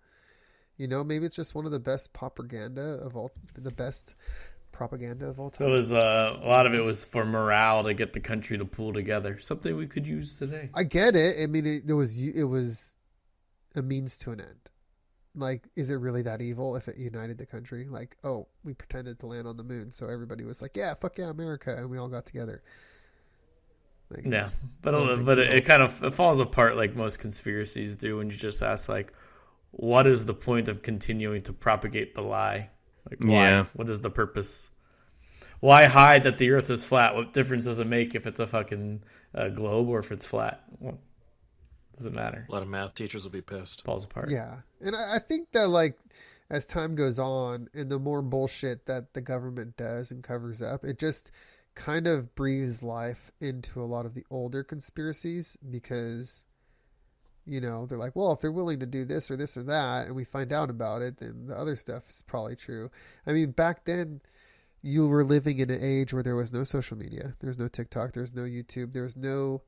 You know, maybe it's just one of the best propaganda of all time. It was a lot of it was for morale, to get the country to pull together. Something we could use today. I get it. I mean, it was a means to an end. Like, is it really that evil if it united the country? Like, oh, we pretended to land on the moon, so everybody was like, yeah, fuck yeah, America, and we all got together. Like, yeah, but it kind of falls apart like most conspiracies do when you just ask, like, what is the point of continuing to propagate the lie? Like, why? Yeah. What is the purpose? Why hide that the Earth is flat? What difference does it make if it's a fucking globe or if it's flat? Well, doesn't matter. A lot of math teachers will be pissed. Falls apart. Yeah, and I think that, like, as time goes on and the more bullshit that the government does and covers up, it just kind of breathes life into a lot of the older conspiracies, because They're like, well, if they're willing to do this or that, and we find out about it, then the other stuff is probably true. I mean, back then, you were living in an age where there was no social media. There was no TikTok. There was no YouTube. There was no,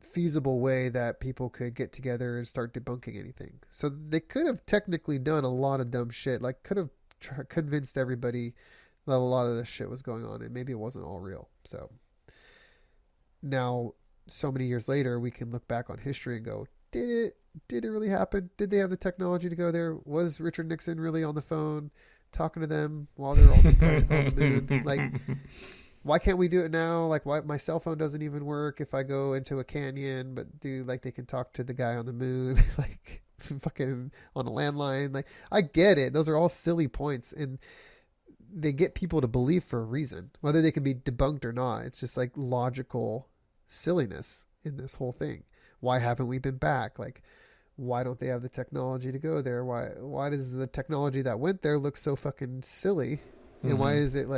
feasible way that people could get together and start debunking anything. So they could have technically done a lot of dumb shit. Like, could have convinced everybody that a lot of this shit was going on, and maybe it wasn't all real. So now, so many years later, we can look back on history and go, did it really happen? Did they have the technology to go there? Was Richard Nixon really on the phone talking to them while they're all on the moon? Like, why can't we do it now? Like, why my cell phone doesn't even work if I go into a canyon, but they can talk to the guy on the moon, like fucking on a landline. Like, I get it. Those are all silly points, and they get people to believe for a reason, whether they can be debunked or not. It's just like logical silliness in this whole thing. Why haven't we been back? Like, why don't they have the technology to go there? Why does the technology that went there look so fucking silly? And why is it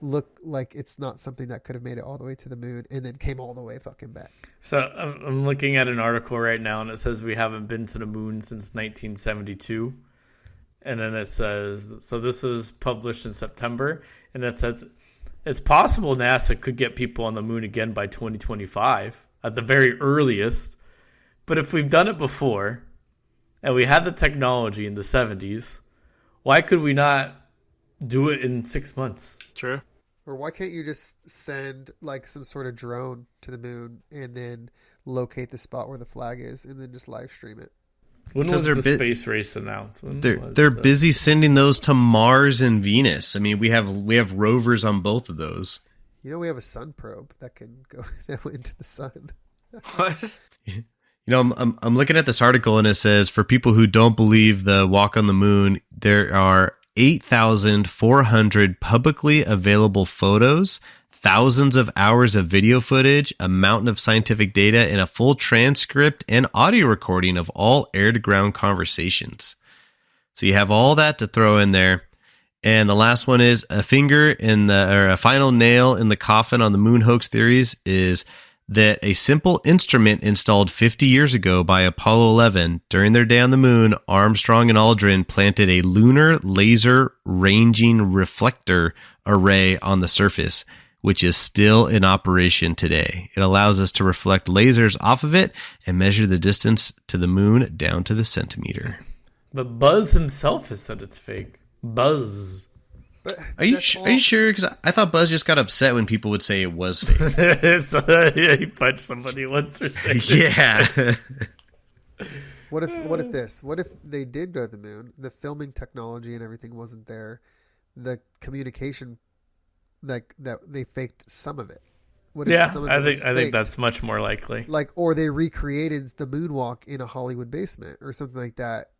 look like it's not something that could have made it all the way to the moon and then came all the way fucking back? So I'm looking at an article right now, and it says we haven't been to the moon since 1972. And then it says, so this was published in September, and it says it's possible NASA could get people on the moon again by 2025 at the very earliest. But if we've done it before and we had the technology in the 70s, why could we not do it in 6 months? True. Or why can't you just send like some sort of drone to the moon and then locate the spot where the flag is and then just live stream it? When was the space race announced? They're busy sending those to Mars and Venus. I mean, we have rovers on both of those. We have a sun probe that can go into the sun. What? I'm looking at this article, and it says, for people who don't believe the walk on the moon, there are 8,400 publicly available photos, thousands of hours of video footage, a mountain of scientific data, and a full transcript and audio recording of all air-to-ground conversations. So you have all that to throw in there. And the last one is a final nail in the coffin on the moon hoax theories is that a simple instrument installed 50 years ago by Apollo 11 during their day on the moon, Armstrong and Aldrin planted a lunar laser ranging reflector array on the surface, which is still in operation today. It allows us to reflect lasers off of it and measure the distance to the moon down to the centimeter. But Buzz himself has said it's fake. Buzz. Are you sure? Because I thought Buzz just got upset when people would say it was fake. Yeah, he punched somebody once or something. Yeah. What if they did go to the moon? The filming technology and everything wasn't there. The communication, like that, they faked some of it. I think that's much more likely. Or they recreated the moonwalk in a Hollywood basement or something like that.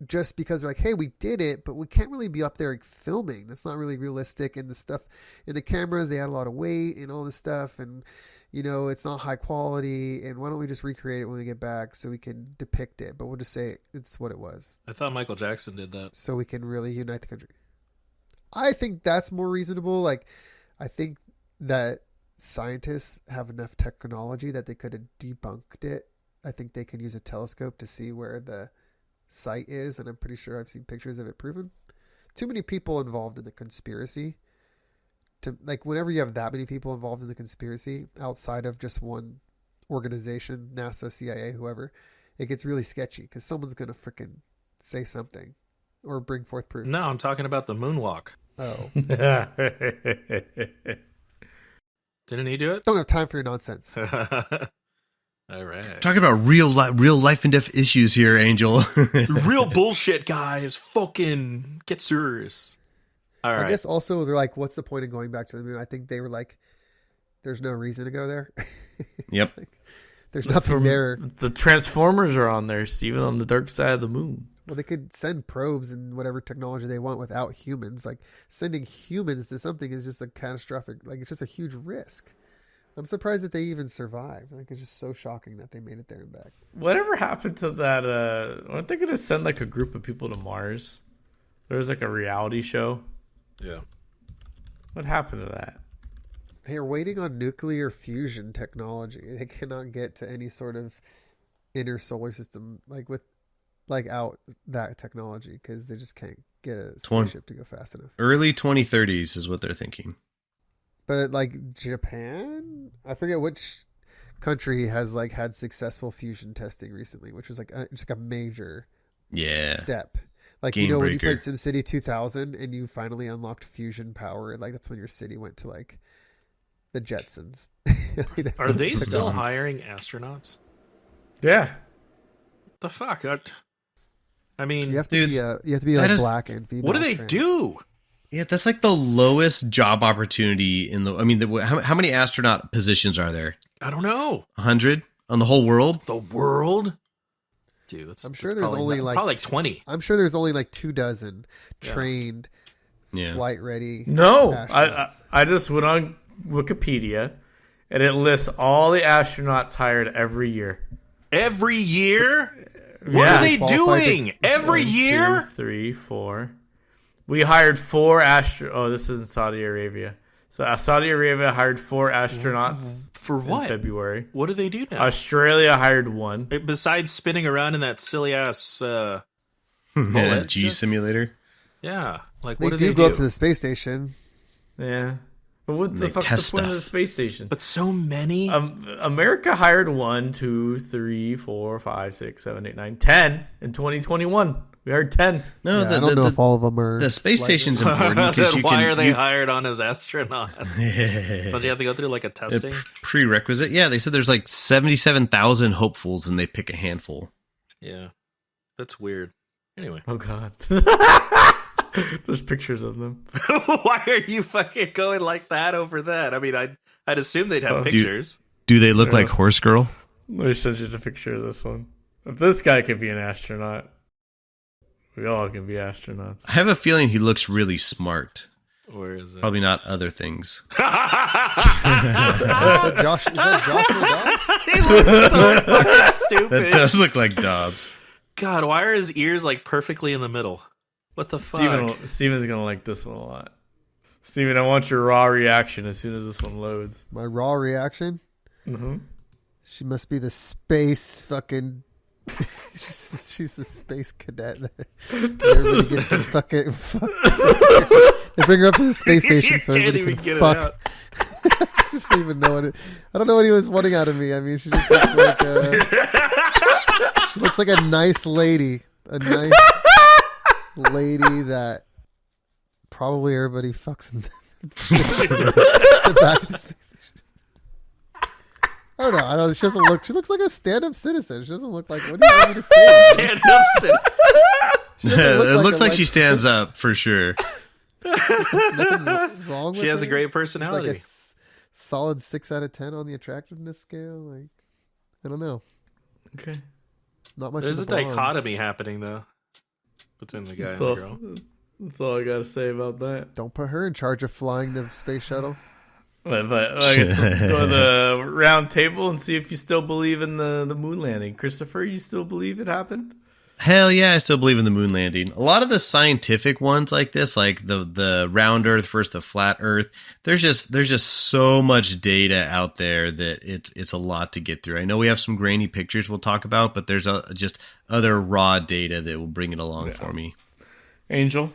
Just because they're like, hey, we did it, but we can't really be up there filming. That's not really realistic. And the stuff in the cameras, they had a lot of weight and all this stuff. And, it's not high quality. And why don't we just recreate it when we get back so we can depict it? But we'll just say it's what it was. I thought Michael Jackson did that. So we can really unite the country. I think that's more reasonable. I think that scientists have enough technology that they could have debunked it. I think they can use a telescope to see where the site is, and I'm pretty sure I've seen pictures of it proven. Too many people involved in the conspiracy to whenever you have that many people involved in the conspiracy outside of just one organization, NASA, CIA, whoever, it gets really sketchy because someone's gonna freaking say something or bring forth proof. No, I'm talking about the moonwalk. Oh. Didn't he do it? Don't have time for your nonsense. All right. Talking about real life and death issues here, Angel. Real bullshit, guys. Fucking get serious. All right. I guess also they're like, what's the point of going back to the moon? I think they were like, there's no reason to go there. Yep. There's nothing there. The Transformers are on there, Steven, on the dark side of the moon. Well, they could send probes and whatever technology they want without humans. Sending humans to something is just a catastrophic, it's just a huge risk. I'm surprised that they even survived. It's just so shocking that they made it there and back. Whatever happened to that? Aren't they going to send a group of people to Mars? There was a reality show. Yeah. What happened to that? They are waiting on nuclear fusion technology. They cannot get to any sort of inner solar system out that technology because they just can't get a spaceship to go fast enough. Early 2030s is what they're thinking. But like Japan, I forget which country has like had successful fusion testing recently, which was like just like a major step. Like, Game you know, breaker. when you played SimCity 2000 and you finally unlocked fusion power, like that's when your city went to like the Jetsons. Are they still hiring astronauts? Yeah. What the fuck? I mean, you have to be like black and female. What do they trans. do? Yeah, that's like the lowest job opportunity in the. I mean, how many astronaut positions are there? I don't know. 100 on the whole world? The world? Dude, I'm sure there's only probably like 20. I'm sure there's only like 24 trained, Yeah. flight ready. No, astronauts. I just went on Wikipedia, and it lists all the astronauts hired every year. Every year? What Yeah. are they Qualified doing? Every 1, year? 2, 3, 4. We hired 4 Oh, this is in Saudi Arabia. So Saudi Arabia hired 4 astronauts For what? in February. What do they do now? Australia hired 1. Besides spinning around in that silly ass bullet, G just- simulator. Yeah. Like, They what do do they go do? up to the space station. Yeah. But what the They fuck's test the point of the stuff. space station? But so many? America hired 1, 2, 3, 4, 5, 6, 7, 8, 9, 10 in 2021. We hired 10. No, I don't know if all of them are. the space station's important because Then you why can. are they hired on as astronauts? Don't you have to go through like a a testing? prerequisite? Yeah, they said there's like 77,000 hopefuls and they pick a handful. Yeah. That's weird. Anyway. Oh, God. There's pictures of them. Why are you fucking going like that over that? I mean, I'd assume they'd have pictures. Do they look Yeah. like Horse Girl? Let me send you the picture of this one. If this guy could be an astronaut, we all can be astronauts. I have a feeling he looks really smart. Where is it? Probably not other things. Is that Joshua Dobbs? He looks so fucking stupid. That does look like Dobbs. God, why are his ears like perfectly in the middle? What the fuck? Steven's gonna like this one a lot. Steven, I want your raw reaction as soon as this one loads. My raw reaction? Mm-hmm. She must be the space fucking. she's the space cadet. Everybody gets this fucking. They bring her up to the space station so Can't everybody even can get it fuck. out. I don't even know what it. I don't know what he was wanting out of me. I mean, she just looks like she looks like a nice lady, a nice lady that probably everybody fucks in the back of the space station. I don't know. She doesn't look. She looks like a stand-up citizen. She doesn't look like. What do you want me to say? Stand up, citizen. She doesn't look It looks a, like she stands up for sure. nothing wrong with She has a her. great It's personality. like a solid 6 out of 10 on the attractiveness scale. Like, I don't know. Okay. Not much. There's a of the blondes. dichotomy happening though between the guy That's and all, the girl. that's all I gotta say about that. Don't put her in charge of flying the space shuttle. But I guess let's go to the round table and see if you still believe in the moon landing. Christopher, you still believe it happened? Hell yeah, I still believe in the moon landing. A lot of the scientific ones like this, like the round Earth versus the flat Earth, there's just so much data out there that it's a lot to get through. I know we have some grainy pictures we'll talk about, but there's just other raw data that will bring it along for me. Angel,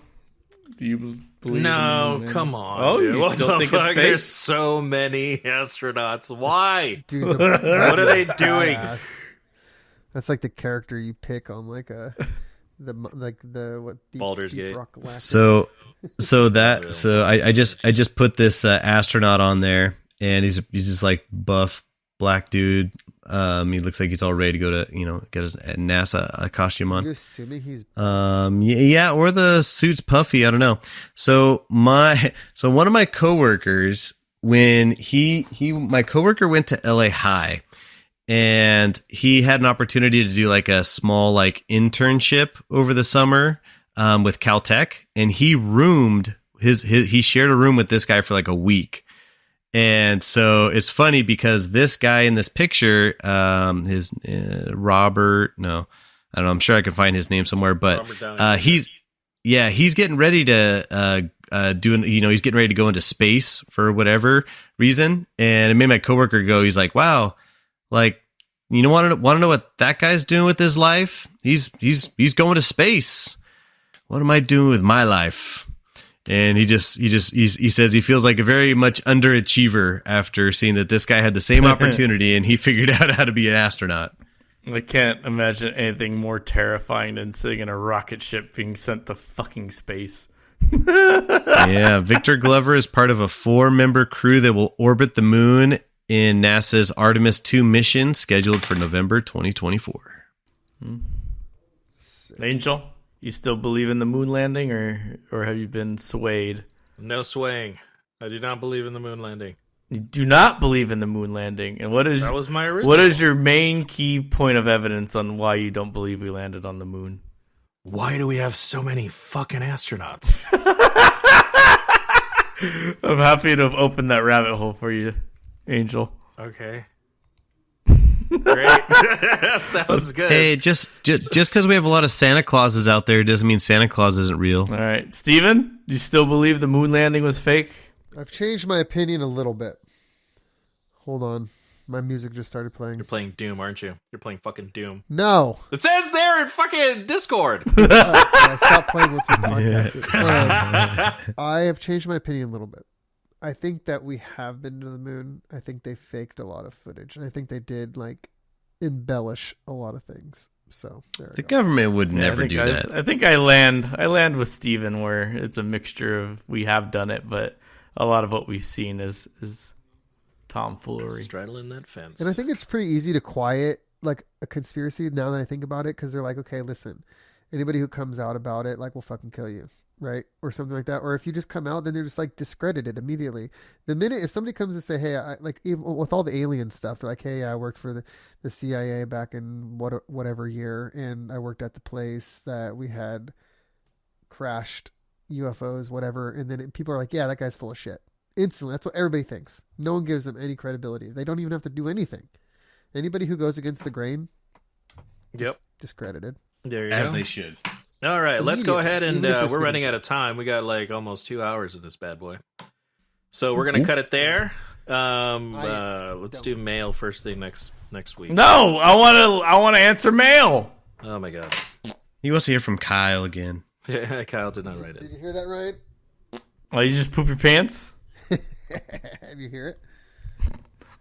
do you believe in the No, moon landing? come on. Oh, dude. you What still the think fuck? it's fake? There's so many astronauts. Why? Dude's a What are they doing? badass. That's like the character you pick on like what Baldur's Deep Gate. Rock Galactic. So I just put this astronaut on there, and he's just like buff black dude. He looks like he's all ready to go to get his NASA costume Are on. you assuming he's Yeah, or the suit's puffy. I don't know. So one of my coworkers, when my coworker went to LA High, and he had an opportunity to do like a small like internship over the summer with Caltech, and he roomed he shared a room with this guy for like a week. And so it's funny because this guy in this picture, his Robert, no, I don't know. I'm sure I can find his name somewhere, but Robert Downey Jr. he's getting ready to doing, he's getting ready to go into space for whatever reason, and it made my coworker go. He's like, "Wow, like, want to know what that guy's doing with his life? He's going to space. What am I doing with my life?" And he says he feels like a very much underachiever after seeing that this guy had the same opportunity and he figured out how to be an astronaut. I can't imagine anything more terrifying than sitting in a rocket ship being sent to fucking space. Yeah, Victor Glover is part of a 4-member crew that will orbit the moon in NASA's Artemis 2 mission scheduled for November 2024. Angel, you still believe in the moon landing, or have you been swayed? No swaying. I do not believe in the moon landing. You do not believe in the moon landing. And that was my original. What is your main key point of evidence on why you don't believe we landed on the moon? Why do we have so many fucking astronauts? I'm happy to have opened that rabbit hole for you, Angel. Okay. Great. Sounds good. Hey, just because we have a lot of Santa Clauses out there doesn't mean Santa Claus isn't real. All right. Steven, do you still believe the moon landing was fake? I've changed my opinion a little bit. Hold on. My music just started playing. You're playing Doom, aren't you? You're playing fucking Doom. No. It says there in fucking Discord. I stopped playing once we podcasted. I have changed my opinion a little bit. I think that we have been to the moon. I think they faked a lot of footage. And I think they did, like, embellish a lot of things. So there The government would never do that. I think I land with Steven where it's a mixture of we have done it, but a lot of what we've seen is tomfoolery. Straddling that fence. And I think it's pretty easy to quiet, like, a conspiracy now that I think about it, because they're like, okay, listen, anybody who comes out about it, like, will fucking kill you, right? Or something like that. Or if you just come out, then they're just, like, discredited immediately. The minute, if somebody comes and say, hey, even with all the alien stuff, they're like, hey, I worked for the CIA back in whatever year, and I worked at the place that we had crashed UFOs, whatever, and then people are like, yeah, that guy's full of shit. Instantly, that's what everybody thinks. No one gives them any credibility. They don't even have to do anything. Anybody who goes against the grain, discredited. There you As go. they should. All right, let's go ahead and Even if we're they're running out of time. We got like almost 2 hours of this bad boy, so we're gonna cut it there. Let's do mail first thing next week. No, I want to answer mail. Oh my god. He wants to hear from Kyle again. Yeah, Kyle did not write Did it. you hear that, Ryan? Oh, you just poop your pants? Have you hear it?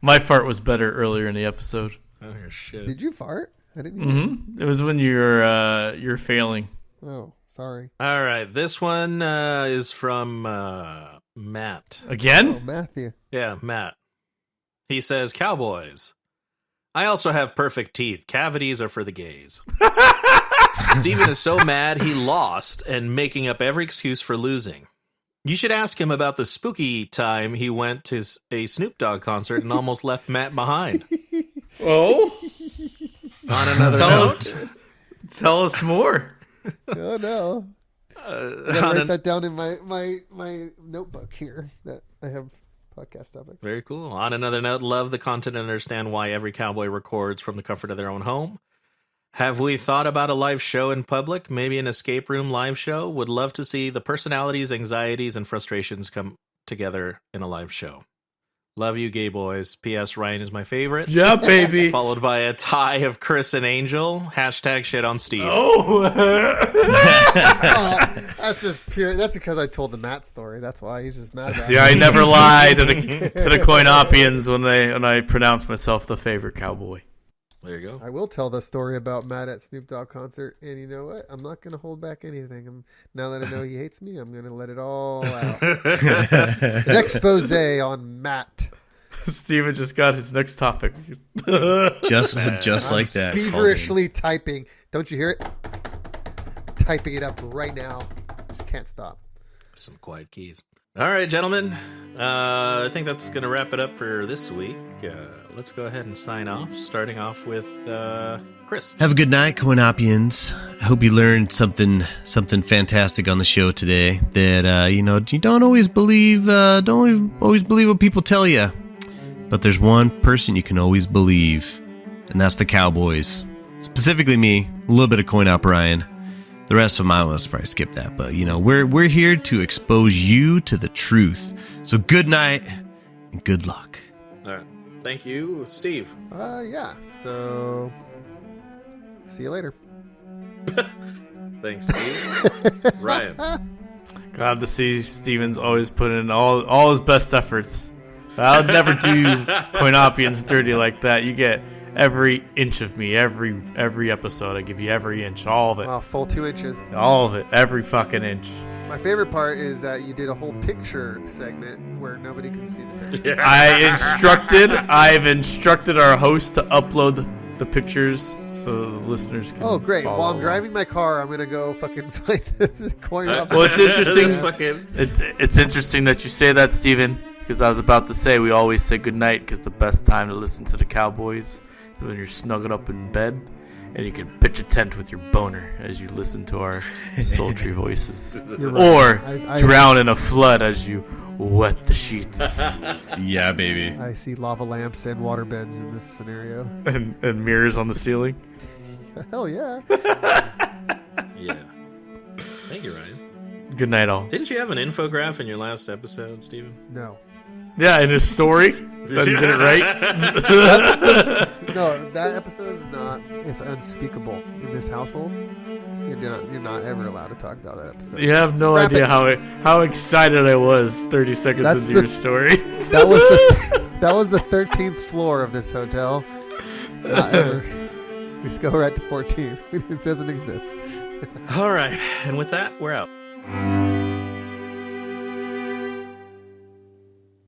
My fart was better earlier in the episode. Oh shit. Did you fart? I didn't hear it. It was when you're failing. Oh, sorry. All right, this one is from Matt. Again? Oh, Matthew. Yeah, Matt. He says, "Cowboys. I also have perfect teeth. Cavities are for the gays." Steven is so mad he lost and making up every excuse for losing. You should ask him about the spooky time he went to a Snoop Dogg concert and almost left Matt behind. Oh? On another note, Tell us more. Oh, no. I gotta write that down in my notebook here that I have podcast topics. Very cool. On another note, love the content and understand why every cowboy records from the comfort of their own home. Have we thought about a live show in public? Maybe an escape room live show? Would love to see the personalities, anxieties, and frustrations come together in a live show. Love you, gay boys. P.S. Ryan is my favorite. Yeah, baby. Followed by a tie of Chris and Angel. Hashtag shit on Steve. Oh. That's just pure. That's because I told the Matt story. That's why he's just mad about See, it. I never lie to the CoinOpians when I pronounce myself the favorite cowboy. There you go. I will tell the story about Matt at Snoop Dogg concert, and you know what? I'm not going to hold back anything. Now that I know he hates me, I'm going to let it all out. An expose on Matt. Steven just got his next topic. Just like I'm that. feverishly typing. Don't you hear it? Typing it up right now. Just can't stop. Some quiet keys. All right, gentlemen. I think that's going to wrap it up for this week. Let's go ahead and sign off, starting off with Chris. Have a good night, CoinOpians. I hope you learned something fantastic on the show today. That you don't always believe what people tell you, but there's one person you can always believe, and that's the Cowboys. Specifically me, a little bit of CoinOp Ryan. The rest of them, I will probably skip that. But, we're here to expose you to the truth. So good night and good luck. All right. Thank you, Steve. Yeah. So, see you later. Thanks, Steve. Ryan. Glad to see Steven's always put in all his best efforts. I'll never do CoinOpians dirty like that. You get every inch of me, every episode. I give you every inch, all of it. Wow, full 2 inches. All of it, every fucking inch. My favorite part is that you did a whole picture segment where nobody can see the picture. I've instructed our host to upload the pictures so the listeners can. Oh, great! follow While I'm along. driving my car, I'm gonna go fucking find this coin up. Well, it's interesting. Fucking... It's interesting that you say that, Steven, because I was about to say we always say goodnight because the best time to listen to the Cowboys is when you're snuggled up in bed and you can pitch a tent with your boner as you listen to our sultry voices. You're right. Or I drown in a flood as you wet the sheets. Yeah, baby. I see lava lamps and water beds in this scenario. and mirrors on the ceiling. Hell yeah! Yeah. Thank you, Ryan. Good night, all. Didn't you have an infograph in your last episode, Steven? No, Yeah, in his story. That he did it right. no, that episode is not. It's unspeakable in this household. You're not ever allowed to talk about that episode. You have no Scrap idea it. how excited I was 30 seconds That's into the- your story. That was the 13th floor of this hotel. Not ever. We just go right to 14. It doesn't exist. All right. And with that, we're out.